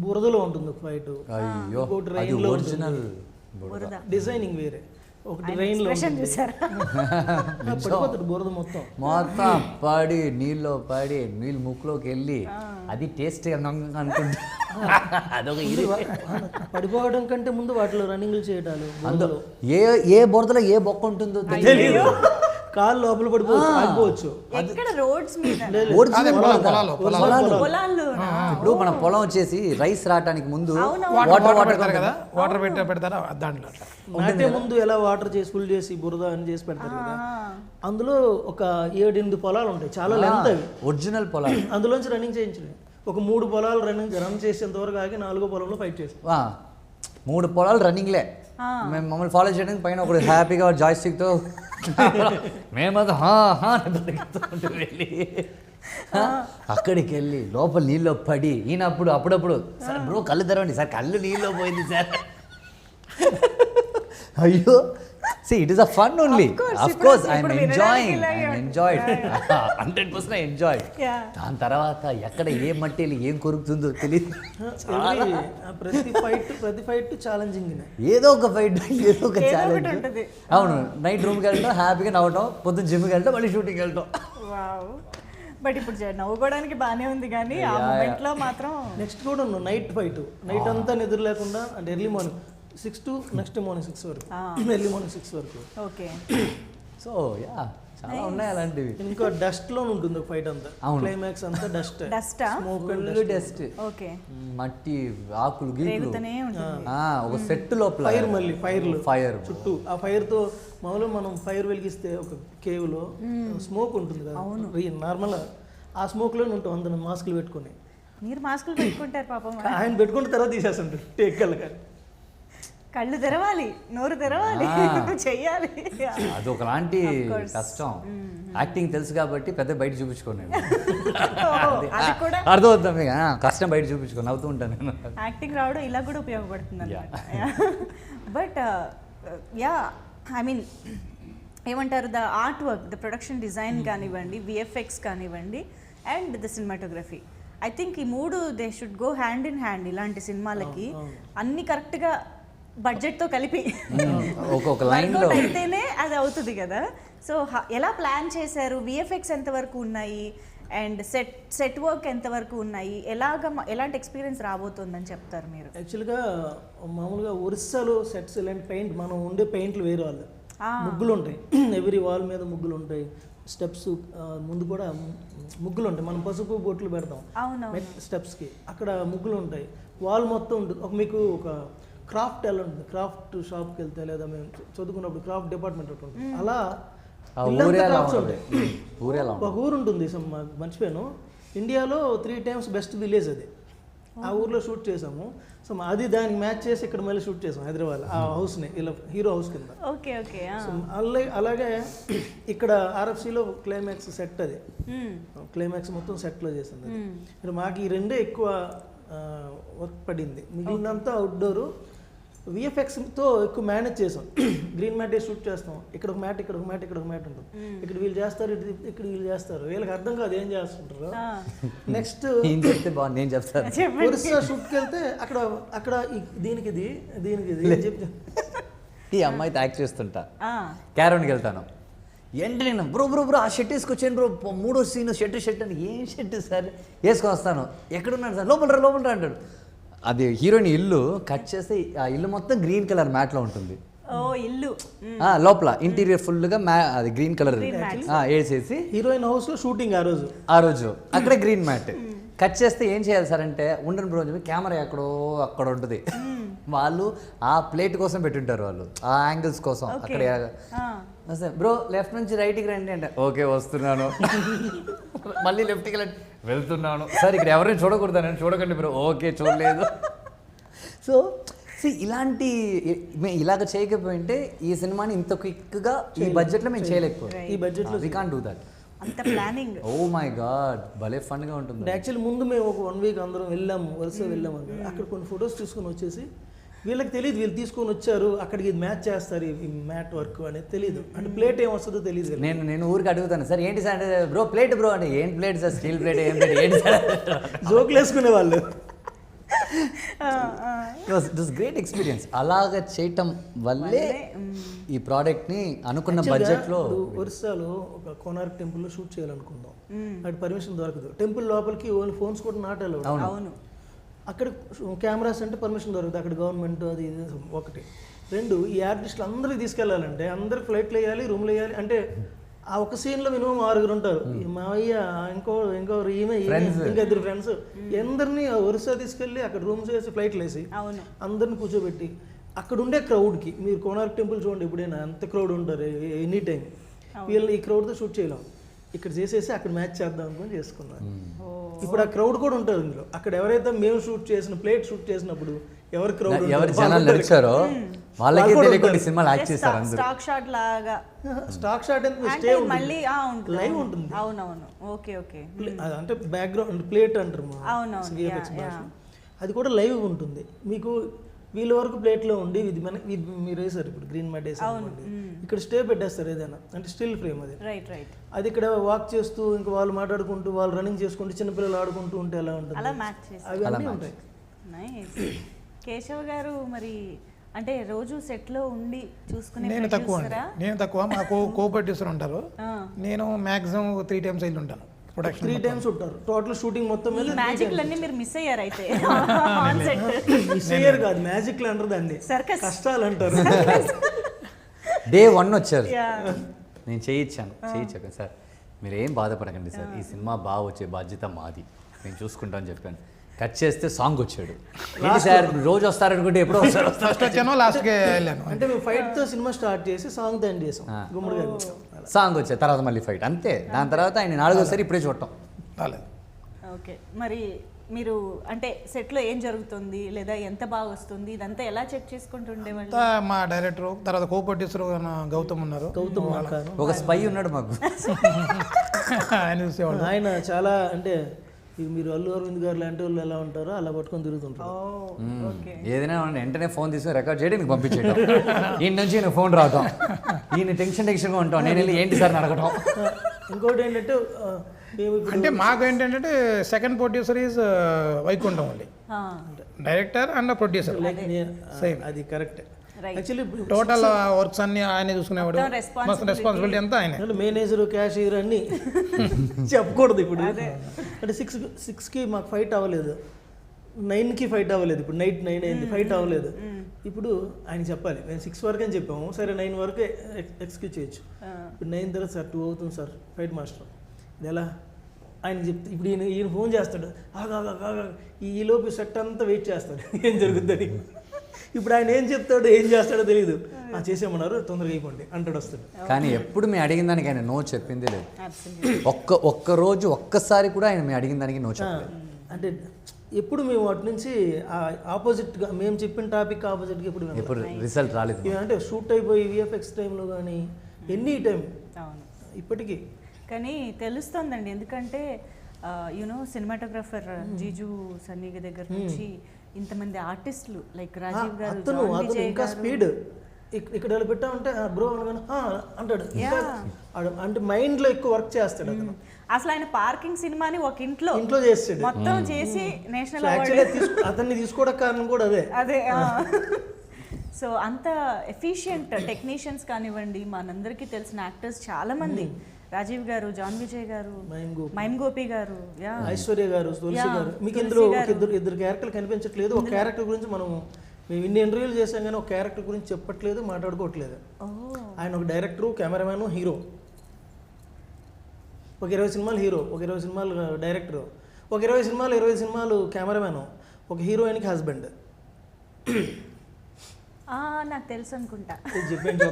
బురదలో ఉంటుంది ఫైట్, అయ్యో ఇంకోటి అది rain లో ఒరిజినల్ బురద. డిజైనింగ్ వేరే, ఒకటి రెయిన్ లో ఎక్స్ప్రెషన్ చూసారా? పడిపోతుంది బురద మొత్తం. మొత్తం పడి నీళ్ళు ముక్కులోకి వెళ్ళి అది టేస్ట్ అనుకుంటా. అదొక ఇది. పడిపోవడం కంటే ముందు వాటిలో రన్నింగ్లు చేయడాలు, అందులో ఏ బురదలో ఏ బొక్క ఉంటుందో తెలియదు. కాళ్ళు లోపల పడిపోవచ్చు, ఆగిపోవచ్చు. ఎక్కడ రోడ్స్ మీద ఒరిజినల్ పొలాలు. పొలాల్లో ఇప్పుడు మన పొలం వచ్చేసి రైస్ రావడానికి ముందు వాటర్ పెడతారు కదా, వాటర్ పెడతారా దాంట్లో అట్లా. నాటే ముందు ఎలా వాటర్ చేసి ఫుల్ చేసి బురద అని చేసి పెడతారు కదా, అందులో ఒక 7-8 పొలాలు ఉంటాయి, చాలా లెంత్ అవి. ఒరిజినల్ పొలాలు. అందులోంచి రన్నింగ్ చేయించలేదు. ఒక 3 పొలాలు రన్ చేసేంత వరకు ఆగి 4వ పొలంలో ఫైట్ చేసి 3 పొలాలు రన్నింగ్లే. మేము మమ్మల్ని ఫాలో చేయడానికి పైన ఒకటి హ్యాపీగా జాయ్స్టిక్తో మేమంతా వెళ్ళి అక్కడికి వెళ్ళి లోపల నీళ్ళు పడి ఈయనప్పుడు అప్పుడప్పుడు సార్ బ్రో కళ్ళు తెరవండి సార్, కళ్ళు నీళ్ళు పోయింది సార్. అయ్యో see it is a fun only. Of course I'm enjoyed 100% enjoyed. దాని తర్వాత ఎక్కడ ఏ మట్టిలో ఏం కొరుకుతుందో తెలియదు. ప్రతి ఫైట్ ఛాలెంజింగ్. ఏదో ఒక ఫైట్, ఏదో ఒక ఛాలెంజ్. అవును, నైట్ రూమ్కి వెళ్ళటం, హ్యాపీగా నవ్వటం, పొద్దున్న జిమ్కి వెళ్ళటం, మళ్ళీ షూటింగ్కి వెళ్ళటం. వావ్. బట్ ఇప్పుడు నవ్వుకోవడానికి బాగానే ఉంది కానీ ఆ మూమెంట్లో మాత్రం నెక్స్ట్ కూడా నైట్ ఫైట్, నైట్ అంతా నిద్ర లేకుండా, అంటే early morning 6 to next morning 6 వరకు, ఎర్లీ మార్నింగ్ 6 వరకు. ఓకే. సో యా చాలా ఉన్నాయి అలాంటివి. ఇంకా డస్ట్ లో ఉంటుంది ఒక ఫైట్ అంతా. క్లైమాక్స్ అంతా డస్ట్, డస్టా, స్మోక్ అండ్ డస్ట్, ఓకే, మట్టి, ఆకులు, గీకులు, రేగుతూనే ఉంటుంది. ఒక సెట్ లోపల ఫైర్, మళ్ళీ ఫైర్ చుట్టూ చుట్టూ. ఆ ఫైర్ తో మామూలుగా మనం ఫైర్ వెలిగిస్తే ఒక కేవ్ లో స్మోక్ ఉంటుంది కదా, నార్మల్ ఆ స్మోక్ లోనే ఉంటాం అందరం మాస్కులు పెట్టుకుని. మీరు మాస్కులు పెట్టుకుంటారు పాపం. ఆయన పెట్టుకున్న తర్వాత తీసేస్తుంటారు టేక్ కళ్ళకి. కళ్ళు తెరవాలి, నోరు తెరవాలి, చెయ్యాలి. అదొకలాంటి కష్టం. యాక్టింగ్ తెలుసు కాబట్టి పెద్ద బయట చూపించుకోండి, అర్థమవుతాం మీకు. కష్టం బయట చూపించుకోండి, నవ్వుతూ ఉంటాను నేను. యాక్టింగ్ రావడం ఇలా కూడా ఉపయోగపడుతుంది అన్నమాట. బట్ యా ఐ మీన్ ఏమంటారు, the art work, the production design కానివ్వండి, విఎఫ్ఎక్స్ కానివ్వండి, and the cinematography, I think ఈ 3 they should go hand in hand. ఇలాంటి సినిమాలకి అన్ని కరెక్ట్గా బడ్జెట్తో కలిపి ఒక్కొక్క లైన్లో అయితేనే అది అవుతుంది కదా. సో ఎలా ప్లాన్ చేశారు, విఎఫ్ఎక్స్ ఎంతవరకు ఉన్నాయి, అండ్ సెట్ వర్క్ ఎంతవరకు ఉన్నాయి, ఎలాంటి ఎక్స్పీరియన్స్ రాబోతుందని చెప్తారు మీరు? యాక్చువల్గా మామూలుగా ఒరిస్సాలో సెట్స్ ఇలాంటి పెయింట్, మనం ఉండే పెయింట్లు వేరే వాళ్ళు, ముగ్గులు ఉంటాయి, ఎవ్రీ వాల్ మీద ముగ్గులు ఉంటాయి, స్టెప్స్ ముందు కూడా ముగ్గులు ఉంటాయి, మనం పసుపు బొట్లు పెడతాం అవునవును. స్టెప్స్కి, అక్కడ ముగ్గులు ఉంటాయి, వాల్ మొత్తం ఉంటుంది. మీకు ఒక క్రాఫ్ట్ ఎలా ఉంటుంది, క్రాఫ్ట్ షాప్కి వెళ్తే లేదా మేము చదువుకున్నప్పుడు క్రాఫ్ట్ డిపార్ట్మెంట్ ఒకటి ఉంటుంది, అలా ఇల్లంతా క్రాఫ్ట్స్ ఉంటాయి. ఒక ఊరు ఉంటుంది, మర్చిపోయాను, ఇండియాలో 3 times బెస్ట్ విలేజ్ అది, ఆ ఊర్లో షూట్ చేసాము. సో అది దానికి మ్యాచ్ చేసి ఇక్కడ మళ్ళీ షూట్ చేసాం హైదరాబాద్, ఆ హౌస్ని, ఇలా హీరో హౌస్ కింద. Okay okay. సో అలాగే ఇక్కడ ఆర్ఎఫ్సిలో క్లైమాక్స్ సెట్, అది క్లైమాక్స్ మొత్తం సెట్లో చేసింది. మరి మాకు ఈ రెండే ఎక్కువ వర్క్ పడింది, మిగిలినంతా అవుట్డోరు. విఎఫ్ఎక్స్తో ఎక్కువ మేనేజ్ చేసాం. గ్రీన్ మ్యాట్ షూట్ చేస్తాం, ఇక్కడ ఒక మ్యాట్, ఇక్కడ ఒక మ్యాట్, ఇక్కడ ఒక మ్యాట్ ఉంటుంది, ఇక్కడ వీళ్ళు చేస్తారు, ఇక్కడ వీళ్ళు చేస్తారు, వీళ్ళకి అర్థం కాదు ఏం చేస్తుంటారు. నెక్స్ట్ నేను చెప్తాను, ఒరిస్సా షూట్కి వెళ్తే అక్కడ అక్కడ దీనికి ఇది చెప్తా, ఈ అమ్మాయితో యాక్ట్ చేస్తుంటా, క్యారౌండ్కి వెళ్తాను, ఏంటి నేను బ్రో ఆ షర్ట్ వేసుకొచ్చాను బ్రో, 3వ సీన్ షర్ట్ అని, ఏం షర్ట్ సార్ వేసుకొని వస్తాను, ఎక్కడున్నాడు సార్, లోపల అంటాడు. అది హీరోయిన్ ఇల్లు కట్ చేస్తే ఆ ఇల్లు మొత్తం గ్రీన్ కలర్ మ్యాట్లో ఉంటుంది. ఇల్లు లోపల ఇంటీరియర్ ఫుల్గా అది గ్రీన్ కలర్ వేసేసి, హీరోయిన్ హౌస్లో షూటింగ్ ఆ రోజు అక్కడే గ్రీన్ మ్యాట్ కట్ చేస్తే ఏం చేయాలి సార్ అంటే, ఉండను బ్రో చెప్పి కెమెరా అక్కడ ఉంటుంది, వాళ్ళు ఆ ప్లేట్ కోసం పెట్టుంటారు, వాళ్ళు ఆ యాంగిల్స్ కోసం అక్కడ. బ్రో లెఫ్ట్ నుంచి రైట్కి రండి అంటే, ఓకే వస్తున్నాను, మళ్ళీ లెఫ్ట్కి వెళ్తున్నాను సార్, ఇక్కడ ఎవరైనా చూడకూడదు, నేను చూడకండి బ్రో, ఓకే చూడలేదు. సో ఇలాంటి ఇలాగ చేయకపోయింటే ఈ సినిమాని ఇంత క్విక్గా ఈ బడ్జెట్లో మేము చేయలేకపోయాం. ఈ బడ్జెట్లో వి కాంట్ డూ దట్. అంత ప్లానింగ్, ఓ మై గాడ్ భలే ఫన్గా ఉంటుంది. యాక్చువల్లీ ముందు మేము ఒక 1 week అందరం వరుస వెళ్ళాము అక్కడ కొన్ని ఫొటోస్ తీసుకొని వచ్చేసి, వీళ్ళకి తెలియదు వీళ్ళు తీసుకొని వచ్చారు అక్కడికి, ఇది మ్యాచ్ చేస్తారు ఈ మ్యాట్ వర్క్ అనేది తెలియదు, అంటే ప్లేట్ ఏం వస్తుందో తెలియదు. నేను ఊరికి అడుగుతాను సార్ ఏంటి సార్ అంటే, బ్రో ప్లేట్ బ్రో అంటే, ఏం ప్లేట్ సార్, స్టీల్ ప్లేట్ ఏం ప్లేట్ ఏంటి సార్, జోకులు వేసుకునే వాళ్ళు. Great experience. అలాగ చేయటం వల్లే ఈ ప్రోడక్ట్ని అనుకున్న బడ్జెట్లో. ఒరిస్సాలో ఒక కోనార్క్ టెంపుల్లో షూట్ చేయాలనుకుందాం, అక్కడ పర్మిషన్ దొరకదు, టెంపుల్ లోపలికి ఓన్లీ ఫోన్స్ కూడా నాట్ అలౌడ్. అవును, అక్కడ కెమెరాస్ అంటే పర్మిషన్ దొరకదు, అక్కడ గవర్నమెంట్ అది ఇది ఒకటి. 2 ఈ ఆర్టిస్టులు అందరికి తీసుకెళ్ళాలంటే అందరికి ఫ్లైట్లు వేయాలి, రూమ్లు వేయాలి, అంటే ఆ ఒక సీన్లో మినిమం 6 ఉంటారు, మావయ్య ఇంకో ఈమె ఇంకా 2 ఫ్రెండ్స్, అందరినీ ఒరిస్సా తీసుకెళ్ళి అక్కడ రూమ్స్ వేసి ఫ్లైట్లు వేసి అందరిని కూర్చోబెట్టి అక్కడ ఉండే క్రౌడ్కి, మీరు కోనార్క్ టెంపుల్ చూడండి ఎప్పుడైనా అంత క్రౌడ్ ఉంటారు ఎనీ టైం, వీళ్ళు ఈ క్రౌడ్తో షూట్ చేయలేం, ఇక్కడ చేసేసి అక్కడ మ్యాచ్ చేద్దాం అనుకుని చేసుకున్నారు. ఇప్పుడు ఆ క్రౌడ్ కూడా ఉంటారు ఇందులో, అక్కడ ఎవరైతే మేము షూట్ చేసిన ప్లేట్ షూట్ చేసినప్పుడు ఎవరు క్రౌడ్ ఎవరు జనాలు నడిచారో వాళ్ళకి తెలియకుండా సినిమాలు యాక్ట్ చేస్తారు అందరూ. స్టాక్ షాట్ లాగా, స్టాక్ షాట్ అంటే స్టే మళ్ళీ లైవ్ ఉంటుంది. అవునవును, ఓకే ఓకే, అంటే బ్యాక్గ్రౌండ్ ప్లేట్ అంటారు అవునవును, అది కూడా లైవ్ ఉంటుంది. మీకు వీళ్ళ వరకు ప్లేట్లో ఉండి ఇది మీరు వేసారు ఇప్పుడు గ్రీన్ మ్యాట్ వేసారు, ఇక్కడ స్టే పెట్టేస్తారు ఏదైనా, అంటే స్టిల్ ఫ్రేమ్ అది. అది ఇక్కడ వాక్ చేస్తూ ఇంకా వాళ్ళు మాట్లాడుకుంటూ వాళ్ళు రన్నింగ్ చేసుకుంటూ చిన్నపిల్లలు ఆడుకుంటూ ఉంటే ఎలా ఉంటుంది, అవి అన్నీ ఉంటాయి. కేశవ్ గారు మరి అంటే రోజు సెట్ లో ఉండి చూసుకునే, నేను తక్కువ మా కో-ప్రొడ్యూసర్ ఉంటారు, నేను మాక్సిమం 3 times వెళ్ళి ఉంటాను ప్రొడక్షన్. 3 times ఉంటారు టోటల్ షూటింగ్ మొత్తం మీద. మ్యాజిక్ లన్నీ మీరు మిస్ అయ్యారు అయితే, మిస్ అయ్యారు కాదు, మ్యాజిక్లు అంటారు దాన్ని, కష్టాలు అంటారు. Day 1 వచ్చారు, నేను చేయించాను సార్, మీరు ఏం బాధపడకండి సార్, ఈ సినిమా బాగా వచ్చే బాధ్యత మాది, నేను చూసుకుంటాను చెప్పాను. కట్ చేస్తే సాంగ్ వచ్చాడు, ఏంటి సార్ రోజు వస్తారనుకుంటే ఎప్పుడో వస్తారు, ఫస్ట్ వచ్చాను లాస్ట్కి వెళ్ళాను. అంటే మేము ఫైట్తో సినిమా స్టార్ట్ చేసి సాంగ్తో ఎండ్ చేసాం, గుమ్మడిగా సాంగ్ వచ్చాయి, తర్వాత మళ్ళీ ఫైట్, అంతే. దాని తర్వాత ఆయన 4వసారి ఇప్పుడే చూడటం. ఓకే, మరి మీరు అంటే సెట్లో ఏం జరుగుతుంది లేదా ఎంత బాగా వస్తుంది ఇదంతా ఎలా చెక్ చేసుకుంటుండేవాళ్ళు? మా డైరెక్టర్ తర్వాత కో-ప్రొడ్యూసర్ గౌతమ్ ఉన్నారు, ఒక స్పై ఉన్నాడు మాకు, ఆయన చూసేవాళ్ళు. ఆయన చాలా అంటే మీరు అల్లు అరవింద్ గారు లాంటి వాళ్ళు ఎలా ఉంటారో అలా పట్టుకొని తిరుగుతుంటారు. ఏదైనా వెంటనే ఫోన్ తీసుకుని రికార్డ్ చేయడానికి పంపించేయడం, ఈయన నుంచి నేను ఫోన్ రావటం, ఈయన టెన్షన్గా ఉంటాం, నేను వెళ్ళి ఏంటి సార్ అడగటం. ఇంకోటి ఏంటంటే అంటే మాకు ఏంటంటే సెకండ్ ప్రొడ్యూసర్ ఈజ్ వైకుంఠం అండి, డైరెక్టర్ అండ్ ప్రొడ్యూసర్ అది కరెక్ట్. యాక్చువల్లీ టోటల్ వర్క్స్ అన్ని ఆయన చూసుకునేవాడు, రెస్పాన్సిబిలిటీ అంతా ఆయన, మేనేజర్ క్యాషియర్ అన్ని చెప్పకూడదు ఇప్పుడు. అంటే 6కి మాకు ఫైట్ అవ్వలేదు, 9కి ఫైట్ అవ్వలేదు, ఇప్పుడు నైట్ 9 అయింది, ఫైట్ అవ్వలేదు. ఇప్పుడు ఆయన చెప్పాలి మేము 6 వరకు అని చెప్పాము, సరే 9 వరకు ఎక్స్క్యూజ్ చేయొచ్చు. ఇప్పుడు 9 తర్వాత సార్ 2 అవుతుంది సార్ ఫైట్ మాస్టర్, ఇది ఎలా ఆయన చెప్తే ఇప్పుడు ఈయన ఫోన్ చేస్తాడు, ఆగా ఈలోపు సెట్ అంతా వెయిట్ చేస్తాడు ఏం జరుగుద్దని. ఇప్పుడు ఆయన ఏం చెప్తాడో ఏం చేస్తాడో తెలియదు, చేసేమన్నారు తొందరగా అయిపోండి అంటాడు వస్తాడు. కానీ ఎప్పుడు మేము అడిగిన దానికి ఆయన నో చెప్పిందే లేదు. ఒక్క రోజు ఒక్కసారి కూడా ఆయన మేము అడిగిన దానికి నో చెప్పలేదు. అంటే ఎప్పుడు మేము అటు నుంచి ఆపోజిట్గా మేము చెప్పిన టాపిక్ ఆపోజిట్గా ఎప్పుడు రిజల్ట్ రాలేదు. అంటే షూట్ అయిపోయి విఎఫ్ఎక్స్ టైంలో కానీ ఎనీ టైం ఇప్పటికీ. కానీ తెలుస్తుందండి, ఎందుకంటే యూనో సినిమాటోగ్రఫర్ జీజు సన్నీగ దగ్గర నుంచి ఇంతమంది ఆర్టిస్టులు లైక్ రాజీవ్ గారు, అతను ఇంకా స్పీడ్ ఇక్కడ ఇలా పెట్టా ఉంటే బ్రో అంటాడు, అంటే మైండ్ లో ఎక్కువ వర్క్ చేస్తాడు అతను. అసలు ఆయన పార్కింగ్ సినిమాని ఒక ఇంట్లో చేస్తాడు మొత్తం చేసి నేషనల్ అతన్ని తీసుకోవడం కారణం కూడా అదే. సో అంత ఎఫిషియంట్ టెక్నీషియన్స్ కానివ్వండి, మనందరికీ తెలిసిన యాక్టర్స్ చాలా మంది, రాజీవ్ గారు, జాన్ విజయ్ గారు, మైమ్ గోపి గారు, ఐశ్వర్య గారు, తులసి గారు. మీకు ఇందులో ఇద్దరు క్యారెక్టర్లు కనిపించట్లేదు. ఒక క్యారెక్టర్ గురించి మేము ఇన్ని ఇంటర్వ్యూలు చేసాం కానీ ఒక క్యారెక్టర్ గురించి చెప్పట్లేదు, మాట్లాడుకోవట్లేదు. ఆయన ఒక డైరెక్టరు, కెమెరామ్యాను, హీరో. ఒక 20 సినిమాలు హీరో, ఒక 20 సినిమాలు డైరెక్టరు, ఒక 20 సినిమాలు కెమెరామ్యాను, ఒక హీరోయిన్కి హస్బెండ్. నాకు తెలుసు అనుకుంటా. చెప్పండి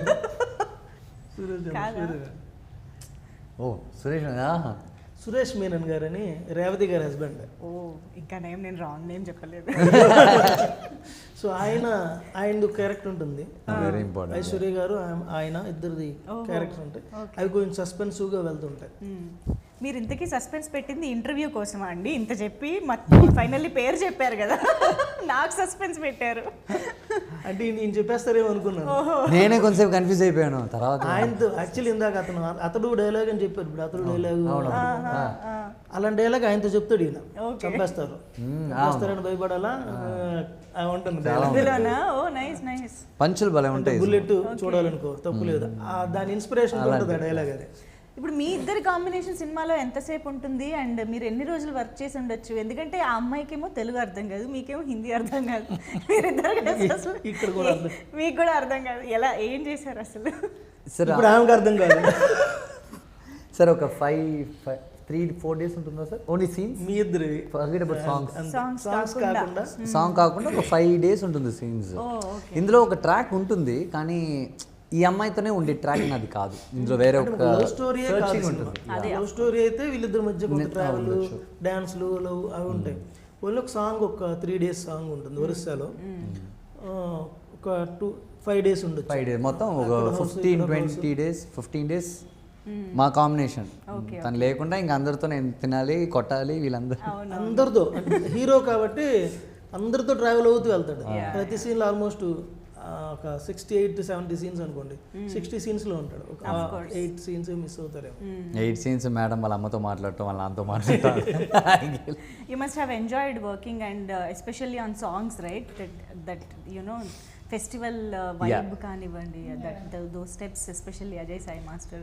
సురేష్ మీనన్ గారని రేవతి గారి హస్బెండ్. ఇంకా నేను రాంగ్ నేమ్ చెప్పలేదు. సో ఆయనది క్యారెక్టర్ ఉంటుంది, ఐశ్వర్య గారు ఆయన ఇద్దరిది క్యారెక్టర్ ఉంటాయి. అవి కొంచెం సస్పెన్సివ్గా వెళ్తుంటాయి. మీరు ఇంతకీ సస్పెన్స్ పెట్టింది ఇంటర్వ్యూ కోసమా అండి? ఇంత చెప్పి మొత్తం ఫైనల్లీ పేరు చెప్పారు కదా, నాకు సస్పెన్స్ పెట్టారు అంటే నేను చెప్పేస్తారేమో అనుకున్నాను. నేనే కొంచెం కన్ఫ్యూజ్ అయిపోయాను తర్వాత. ఆయనతో యాక్చువల్లీ ఇందాక అతడు డైలాగ్ అని చెప్పారు, ఇప్పుడు అతడు డైలాగ్ అలాంటి డైలాగ్ ఆయనతో చెప్తాడు, ఈయన చంపేస్తారని భయపడాలా ఉంటుంది. పంచులు భలే ఉంటాయి, బుల్లెట్ చూడాలనుకో తప్పు లేదు, దాని ఇన్స్పిరేషన్ ఉంటుంది ఆ డైలాగ్. అది ఇప్పుడు మీ ఇద్దరి కాంబినేషన్ సినిమాలో ఎంతసేపు ఉంటుంది అండ్ మీరు ఎన్ని రోజులు వర్క్ చేసి ఉండొచ్చు? ఎందుకంటే ఆ అమ్మాయికేమో తెలుగు అర్థం కాదు, మీకేమో హిందీ అర్థం కాదు, మీరిద్దరు మీకు కూడా అర్థం కాదు, ఎలా ఏం చేశారు అసలు? ఇప్పుడు ఆమెకు అర్థం కాదు. సార్ ఒక 3-4 days ఉంటుందా సార్ ఓన్లీ సీన్స్? మీ ఇద్దరు సాంగ్ కాకుండా ఒక 5 days ఉంటుంది సీన్స్. ఇందులో ఒక ట్రాక్ ఉంటుంది కానీ ఈ అమ్మాయితోనే ఉండే ట్రాక్ అది కాదు, ఇందులో వేరే ఒక లవ్ స్టోరీ ఉంటుంది. లవ్ స్టోరీ అయితే వీళ్ళిద్దరి మధ్య కొంత ట్రావెల్, డాన్స్లు, లవ్ అవి ఉంటాయి. ఓన్లీ ఒక సాంగ్, ఒక 3 days సాంగ్ ఉంటుంది ఒరిస్సాలో, ఒక 5 days ఉంటుంది. 5 days మొత్తం ఒక 15 days మా కాంబినేషన్. తను లేకుండా ఇంకా అందరితో నేను తినాలి, కొట్టాలి, అందరితో హీరో కాబట్టి అందరితో ట్రావెల్ అవుతూ వెళ్తాడు. ప్రతి సీన్లో ఆల్మోస్ట్ ఒక 68-70 సీన్స్ అనుకోండి, 60 సీన్స్లో ఉంటాడు. ఒక 8 సీన్స్ మిస్ అవుతారేమో. 8 సీన్స్ మేడం వాళ్ళ అమ్మతో మాట్లాడటం, వాళ్ళ నాన్నతో మాట్లాడటం. You must have enjoyed working and especially on songs, right? That you know festival vibe కానివ్వండి, those steps especially Ajay Sai Master.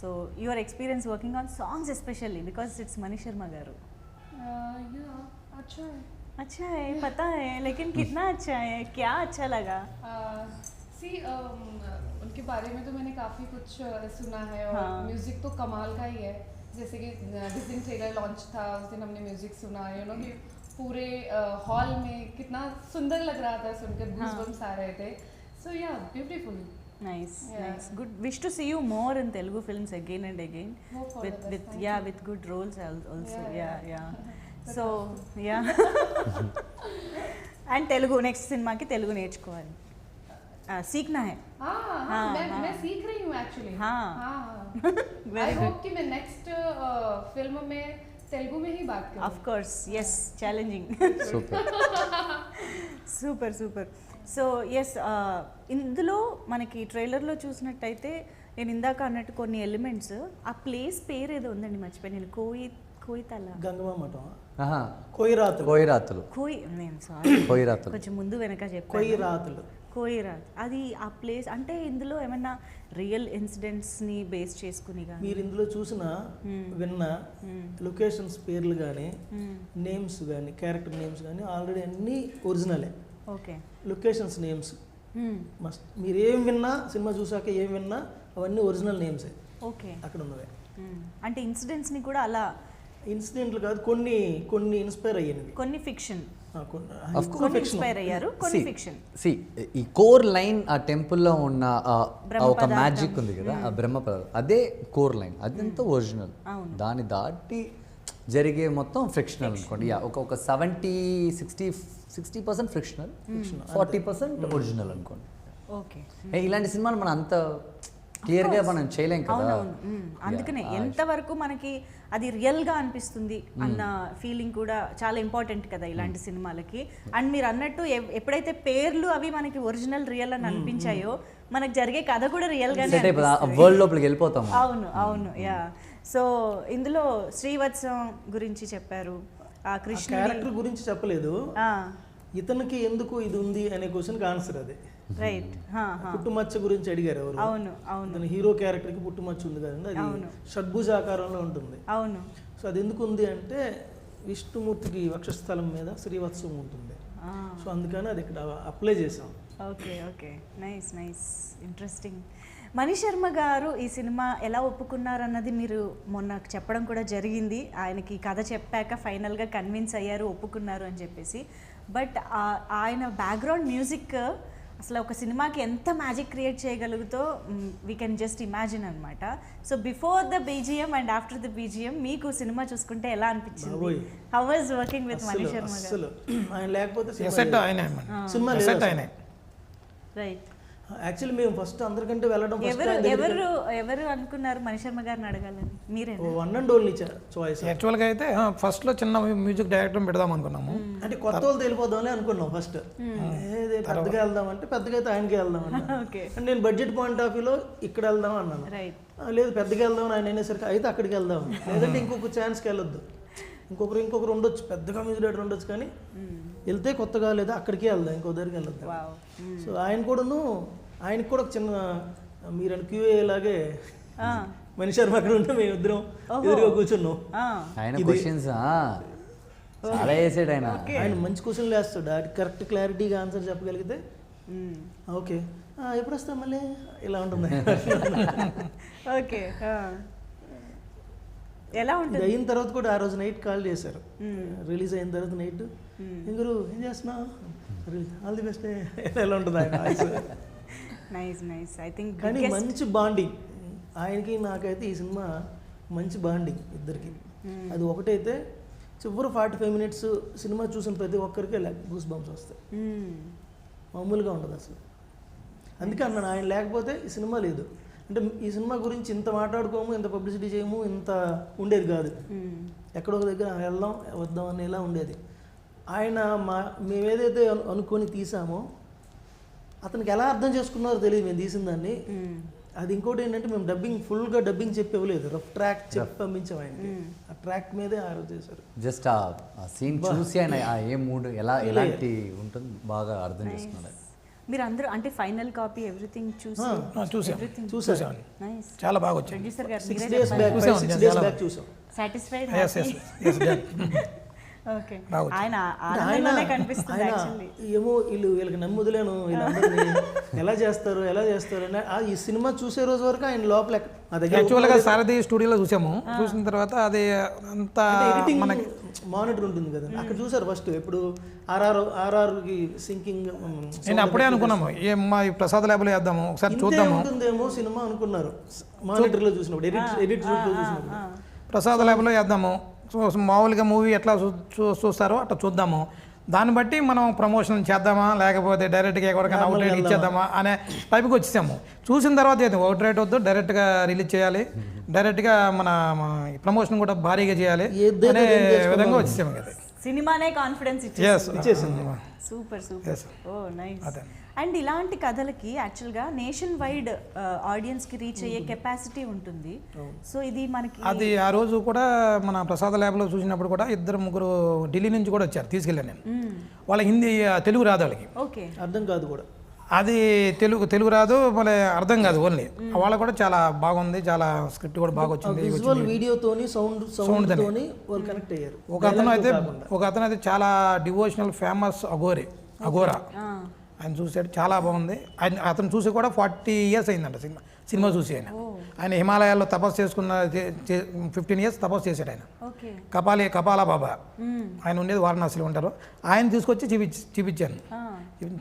So your experience working on songs especially because it's Manish Sharma garu. Yeah, अच्छा है, पता है, लेकिन कितना अच्छा है, क्या अच्छा लगा? उनके बारे में तो मैंने काफ़ी कुछ सुना है और म्यूज़िक तो कमाल का ही है. जैसे कि जिस दिन ट्रेलर लॉन्च था उस दिन हमने म्यूज़िक सुना, कि पूरे हॉल में कितना सुंदर लग रहा था, सुनकर गूज़बम्स आ रहे थे. So yeah, beautiful. Nice. Good. Wish to see you more in Telugu films again and again. With good roles also. Yeah. So and Telugu next cinema की तेलुगु నేర్చుకోవాలి, सीखना है. मैं सीख रही हूँ एक्चुअली. I hope कि मैं नेक्स्ट फिल्म में तेलुगु में ही बात करूँ. Of course, yes, challenging. Super. So yes, ఇందులో మనకి ట్రైలర్లో చూసినట్టయితే నేను ఇందాక అన్నట్టు కొన్ని ఎలిమెంట్స్, ఆ ప్లేస్ పేరు ఏదో ఉందండి, మర్చిపోయి నేను, కోయితల గంగమ్మ మఠం, కోయిరాతులు నేను సారీ కోయిరాతులు కొంచెం ముందు వెనక చెప్పాను. కోయిరాజ్ అది ఆ ప్లేస్ అంటే ఇందులో ఏమైనా రియల్ ఇన్సిడెంట్స్ని బేస్ చేసుకుని కానీ మీరు ఇందులో చూసిన విన్న లొకేషన్స్ పేర్లు కానీ నేమ్స్ కానీ క్యారెక్టర్ నేమ్స్ కానీ ఆల్రెడీ అన్నీ ఒరిజినలే. ఓకే. లొకేషన్స్ నేమ్స్ మస్ట్ మీరు ఏం విన్నా సినిమా చూసాక ఏం విన్నా అవన్నీ ఒరిజినల్ నేమ్సే. ఓకే. అక్కడ ఉన్నవే. అంటే ఇన్సిడెంట్స్ని కూడా అలా ఇన్సిడెంట్లు కాదు, కొన్ని ఇన్స్పైర్ అయ్యేవి, కొన్ని ఫిక్షన్, కొన్ని ఇన్స్పైర్ అయ్యారు, కొన్ని ఫిక్షన్. ఈ కోర్ లైన్ ఆ టెంపుల్లో ఉన్న ఒక మ్యాజిక్ ఉంది కదా, ఆ బ్రహ్మ పదార్థం, అదే కోర్ లైన్, అదంతా ఒరిజినల్. దాన్ని దాటి జరిగే మొత్తం ఫ్రిక్షనల్ అనుకోండి. ఒక 70-60% ఫ్రిక్షనల్, 40% ఒరిజినల్ అనుకోండి. ఓకే. ఇలాంటి సినిమాలు మనం అంత క్లియర్గా మనం చేయలేం కదా. అందుకనే ఎంతవరకు మనకి అది రియల్గా అనిపిస్తుంది అన్న ఫీలింగ్ కూడా చాలా ఇంపార్టెంట్ కదా ఇలాంటి సినిమాలకి. అండ్ మీరు అన్నట్టు ఎప్పుడైతే పేర్లు అవి మనకి ఒరిజినల్ రియల్ అని అనిపించాయో మనకు జరిగే కథ కూడా రియల్గానే వరల్డ్ లోపలికి వెళ్ళిపోతాం. అవును అవును యా. సో ఇందులో శ్రీవత్సం గురించి చెప్పారు, ఆ కృష్ణ క్యారెక్టర్ గురించి చెప్పలేదు. ఇతనికి ఎందుకు ఇది ఉంది అనే క్వశ్చన్కి ఆన్సర్ అదే. రైట్. పుట్టుమచ్చ గురించి అడిగారు ఎవరు. అవును అవును. తన హీరో క్యారెక్టర్కి పుట్టుమచ్చ ఉంది కదండి, అది షడ్భుజ ఆకారంలో ఉంటుంది. అవును. సో అది ఎందుకు ఉంది అంటే విష్ణుమూర్తికి వక్షస్థలం మీద శ్రీవత్సం ఉంటుంది. సో అందుకని అది ఇక్కడ అప్లై చేసాం. Okay okay. Nice nice, interesting. Mani Sharma గారు ఈ సినిమా ఎలా ఒప్పుకున్నారన్నది మీరు మొన్న చెప్పడం కూడా జరిగింది. ఆయనకి కథ చెప్పాక ఫైనల్గా కన్విన్స్ అయ్యారు, ఒప్పుకున్నారు అని చెప్పేసి. బట్ ఆయన బ్యాక్గ్రౌండ్ మ్యూజిక్ అసలు ఒక సినిమాకి ఎంత మ్యాజిక్ క్రియేట్ చేయగలుగుతో వీ కెన్ జస్ట్ ఇమాజిన్ అనమాట. So before the BGM and after the BGM మీకు సినిమా చూసుకుంటే ఎలా అనిపించింది? How was working with Mani Sharma గారు? ఆయన లేకపోతే సినిమా రైట్. యాక్చువల్లీ మేము ఫస్ట్ అందరికంటే వెళ్ళడం ఎవరు అనుకున్నారు మణిశర్మ గారిని అడగాలని? మీరే వన్ అండ్ ఓన్లీ చాయిస్. యాక్చువల్గా అయితే ఫస్ట్లో చిన్న మ్యూజిక్ డైరెక్టర్ పెడదాం అనుకున్నాము. అంటే కొత్త వాళ్ళు వెళ్ళిపోదామని అనుకున్నాం ఫస్ట్. పెద్దగా వెళ్దాం అంటే పెద్దగా అయితే ఆయనకి వెళ్దాం అన్నా. నేను బడ్జెట్ పాయింట్ ఆఫ్ వ్యూలో ఇక్కడ వెళ్దాం అన్నాను. లేదు పెద్దగా వెళ్దాం ఆయన అనేసరికి అయితే అక్కడికి వెళ్దాం, లేదంటే ఇంకొక ఛాన్స్కి వెళ్ళొద్దు, ఇంకొకరు ఉండొచ్చు, పెద్దగా మ్యూజిక్ డైరెక్టర్ ఉండొచ్చు, కానీ వెళ్తే కొత్తగా లేదా అక్కడికే వెళ్దాం, ఇంకో దగ్గరికి వెళ్ళొద్దు. సో ఆయనకు కూడా ఒక చిన్న మీరు క్యూఏ లాగే మణిశర్మ అక్కడ ఉంటే మేము ఇద్దరం ఎదురుగా కూర్చున్నాం. ఆయన మంచి క్వశ్చన్లు వేస్తాడు, అది కరెక్ట్ క్లారిటీగా ఆన్సర్ చెప్పగలిగితే ఓకే ఎప్పుడు వస్తాం మళ్ళీ ఇలా ఉంటుంది. ఓకే. ఎలా ఉంటుంది? అయిన తర్వాత కూడా ఆ రోజు నైట్ కాల్ చేశారు, రిలీజ్ అయిన తర్వాత నైట్, ఇంగురు ఏం చేస్తున్నావు, ఆల్ ది బెస్ట్, ఎలా ఉంటుంది ఆయన voice. Nice nice. I think కానీ మంచి బాండింగ్ ఆయనకి నాకైతే ఈ సినిమా మంచి బాండింగ్ ఇద్దరికి. అది ఒకటైతే చివరి 45 minutes సినిమా చూసిన ప్రతి ఒక్కరికి గూస్ బంప్స్ వస్తాయి, మామూలుగా ఉండదు అసలు. అందుకే అన్నాను ఆయన లేకపోతే ఈ సినిమా లేదు. అంటే ఈ సినిమా గురించి ఇంత మాట్లాడుకోము, ఇంత పబ్లిసిటీ చేయము, ఇంత ఉండేది కాదు. ఎక్కడో ఒక దగ్గర వెళ్దాం వద్దాం అనేలా ఉండేది. ఆయన మేమేదైతే అనుకొని తీసామో అతనికి ఎలా అర్థం చేసుకున్నారో తెలియదు మేము తీసిన దాన్ని. అది ఇంకోటి ఏంటంటే మేము ఫుల్గా డబ్బింగ్ చెప్పివ్వలేదు, రఫ్ ట్రాక్ చెప్పి పంపించాం ఆయనకి. ఆ ట్రాక్ మీదే ఆరో చేశారు. జస్ట్ ఆ సీన్ చూసి ఆయన ఏ మూడ్ ఎలాంటి ఉంటుంది బాగా అర్థం చేసుకున్నాడు. మీరు అందరూ అంటే ఫైనల్ కాపీ ఎవ్రీథింగ్ చూసాం. చాలా బాగా వచ్చింది. ప్రొడ్యూసర్ గారు 6 days back చూసాం. సాటిస్ఫైడ్? ఓకే. ఆయన ఏమో వీళ్ళకి నమ్ముదలేను, వీళ్ళందరినీ ఎలా చేస్తారు అని ఈ సినిమా చూసే రోజు వరకు ఆయన లోపల యాక్చువల్గా సారథి స్టూడియోలో చూసాము. చూసిన తర్వాత అది అంతా మనకి మానిటర్ ఉంటుంది కదా, అక్కడ చూసారు ఫస్ట్. ఎప్పుడు ఆర్ఆర్కి సింకింగ్ నేను అప్పుడే అనుకున్నాము ఏమ్మా ఈ ప్రసాద్ ల్యాబ్లో వేద్దాము ఒకసారి చూద్దాము ఉంటుందేమో సినిమా అనుకున్నారు. మానిటర్లో చూసినప్పుడు ఎడిట్ చూసినప్పుడు ప్రసాద్ ల్యాబ్లో వేద్దాము, మామూలుగా మూవీ ఎట్లా చూస్తారో అట్లా చూద్దాము, దాన్ని బట్టి మనం ప్రమోషన్ చేద్దామా లేకపోతే డైరెక్ట్గా ఎక్కడికైనా అవుట్ రేట్ ఇచ్చేద్దామా అనే టైప్కి వచ్చేసాము. చూసిన తర్వాత అయితే అవుట్ రేట్ వద్దు, డైరెక్ట్గా రిలీజ్ చేయాలి, డైరెక్ట్గా మన ప్రమోషన్ కూడా భారీగా చేయాలి అనే విధంగా వచ్చేసాము కదా. సినిమానే కాన్ఫిడెన్స్ ఇచ్చేసింది. Super super. Oh nice. And ఇలాంటి కథలకి యాక్చువల్గా నేషన్ వైడ్ ఆడియన్స్కి రీచ్ అయ్యే కెపాసిటీ ఉంటుంది. సో ఇది మనకి అది ఆ రోజు కూడా మన ప్రసాద్ ల్యాబ్లో చూసినప్పుడు కూడా 2-3 ఢిల్లీ నుంచి కూడా వచ్చారు, తీసుకెళ్ళాను నేను. వాళ్ళ హిందీ తెలుగు రాదు వాళ్ళకి, ఓకే, అర్థం కాదు కూడా. అది తెలుగు రాదు మళ్ళీ అర్థం కాదు ఓన్లీ వాళ్ళకు కూడా చాలా బాగుంది, చాలా స్క్రిప్ట్ కూడా బాగా వచ్చింది. విజువల్ వీడియోతోని సౌండ్ తోని వాళ్ళు కనెక్ట్ అయ్యారు. ఒక అతను అయితే చాలా డివోషనల్ ఫేమస్ అఘోరా ఆయన చూసాడు, చాలా బాగుంది. అతను చూసి కూడా 40 years అయిందంట సినిమా చూసి. ఆయన హిమాలయాల్లో తపస్సు చేసుకున్న 15 years తపస్సు చేశాడు ఆయన. కపాల బాబా ఆయన ఉండేది వారణాసిలో ఉంటారు. ఆయన తీసుకొచ్చి చూపించాను.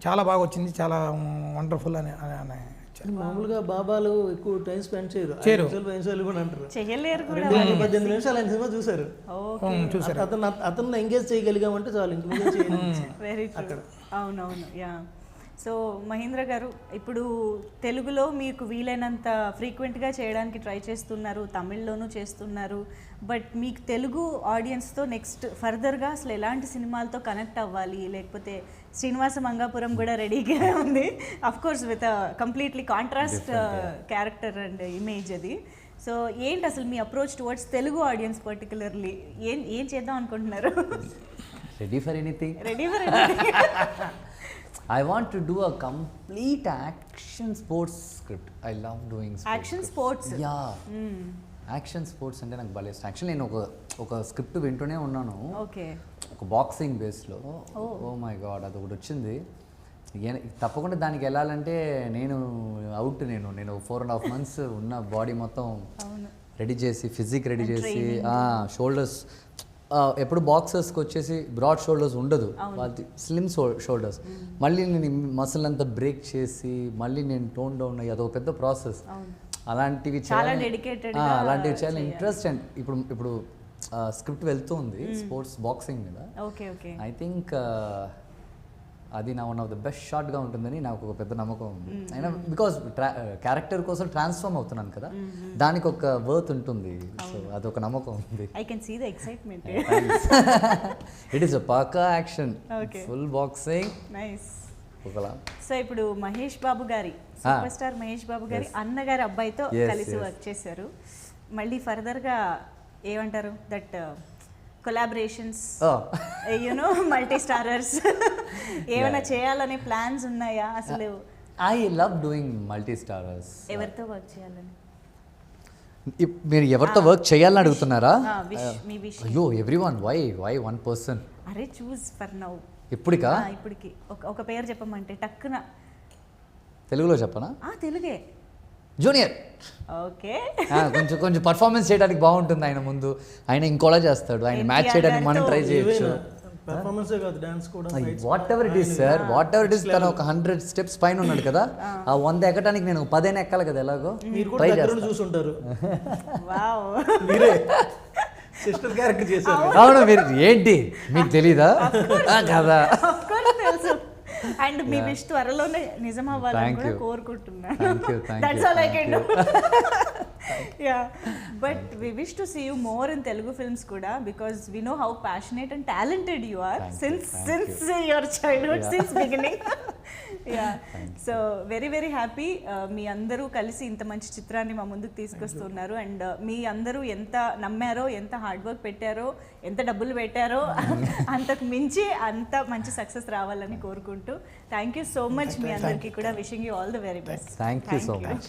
చాలా బాగా వచ్చింది, చాలా వండర్ఫుల్ అని మామూలుగా బాబాలు ఎక్కువ టైం స్పెండ్ చేయరు కూడా అంటారు. 18 నిమిషాలు ఆయన సినిమా చూసారు. అతను ఎంగేజ్ చేయగలిగామంటే చాలు, ఇంక అవునవును. యా. సో మహేంద్ర గారు, ఇప్పుడు తెలుగులో మీకు వీలైనంత ఫ్రీక్వెంట్గా చేయడానికి ట్రై చేస్తున్నారు, తమిళ్లోనూ చేస్తున్నారు. బట్ మీకు తెలుగు ఆడియన్స్తో నెక్స్ట్ ఫర్దర్గా అసలు ఎలాంటి సినిమాలతో కనెక్ట్ అవ్వాలి, లేకపోతే శ్రీనివాస మంగాపురం కూడా రెడీగా ఉంది, of course with completely contrast character and image అది. సో ఏంటి అసలు మీ approach towards Telugu audience particularly ఏం చేద్దాం అనుకుంటున్నారు? Ready for anything. I want to do a complete action sports script. I love doing sports. Action sports? Yeah. Action sports అంటే నాకు భలే ఇష్టం. యాక్చువల్లీ నేను ఒక స్క్రిప్ట్ వింటూనే ఉన్నాను. ఒక బాక్సింగ్ బేస్లో. ఓ మై గాడ్, అది ఒకటి వచ్చింది. తప్పకుండా దానికి వెళ్ళాలంటే నేను 4.5 months ఉన్న బాడీ మొత్తం రెడీ చేసి, ఫిజిక్ రెడీ చేసి, షోల్డర్స్ ఎప్పుడు బాక్సర్స్కి వచ్చేసి బ్రాడ్ షోల్డర్స్ ఉండదు, వాళ్ళది స్లిమ్ షోల్డర్స్. మళ్ళీ నేను మసిల్ అంతా బ్రేక్ చేసి మళ్ళీ నేను టోన్ డౌన్ అయ్యి అదొక పెద్ద ప్రాసెస్. అలాంటివి చాలా ఇంట్రెస్ట్. అండ్ ఇప్పుడు స్క్రిప్ట్ వెళ్తూ ఉంది స్పోర్ట్స్ బాక్సింగ్ మీద. ఐ థింక్ అది నా వన్ ఆఫ్ ద బెస్ట్ షాట్గా ఉంటుందని నాకు ఒక పెద్ద నమ్మకం ఉంది. అయినా బికాస్ క్యారెక్టర్ కోసం ట్రాన్స్ఫార్మ్ అవుతున్నాను కదా, దానికి ఒక వర్త్ ఉంటుంది. సో అదొక నమ్మకం ఉంది. I can see the excitement. It is a పక్కా యాక్షన్, ఫుల్ బాక్సింగ్. నైస్. ఒకలా. సో ఇప్పుడు మహేష్ బాబు గారి, సూపర్ స్టార్ మహేష్ బాబు గారి అన్నగారి అబ్బాయితో కలిసి వర్క్ చేశారు. మళ్ళీ ఫర్దర్గా ఏమంటారు that collaborations, you know multi starrers ఏమైనా చేయాలనే ప్లాన్స్ ఉన్నాయా అసలు? I love doing multi starrers. ఎవరితో వర్క్ చేయాలని? మీరు ఎవరితో వర్క్ చేయాలని అడుగుతున్నారా? అయ్యో, ఎవ్రీవన్. Why one person? అరే చూస్ ఫర్ నౌ. ఇప్పటికి ఒక పేరు చెప్పమంటే టక్కున. తెలుగులో చెప్పనా? తెలుగే. జూనియర్. ఓకే. కొంచెం పర్ఫార్మెన్స్ చేయడానికి బాగుంటుంది ఆయన ముందు. ఆయన ఇంకోలా చేస్తాడు, ఆయన మ్యాచ్ చేయడానికి మనం ట్రై చేయొచ్చు. What ever it is sir, what ever it is. తను ఒక 100 steps పైన ఉన్నాడు కదా, ఆ 100 ఎక్కడానికి నేను 10 ఎక్కాలి కదా. ఎలాగో ట్రై చూసుంటారు. అవును, మీరు ఏంటి మీకు తెలీదా కదా? అండ్ మీ విష్ త్వరలోనే నిజం అవ్వాలని కూడా కోరుకుంటున్నాను. That's all I can do. Yeah, but we wish to see you more in Telugu films కూడా, because we know how passionate and talented you are since your childhood, since beginning. Yeah, so very very happy. మీ అందరూ కలిసి ఇంత మంచి చిత్రాన్ని మా ముందుకు తీసుకొస్తున్నారు. అండ్ మీ అందరూ ఎంత నమ్మారో, ఎంత హార్డ్ వర్క్ పెట్టారో, ఎంత డబ్బులు పెట్టారో, అంతకు మించి అంత మంచి సక్సెస్ రావాలని కోరుకుంటూ థ్యాంక్ యూ సో మచ్. మీ అందరికీ కూడా wishing you all the very best. Thank you so much.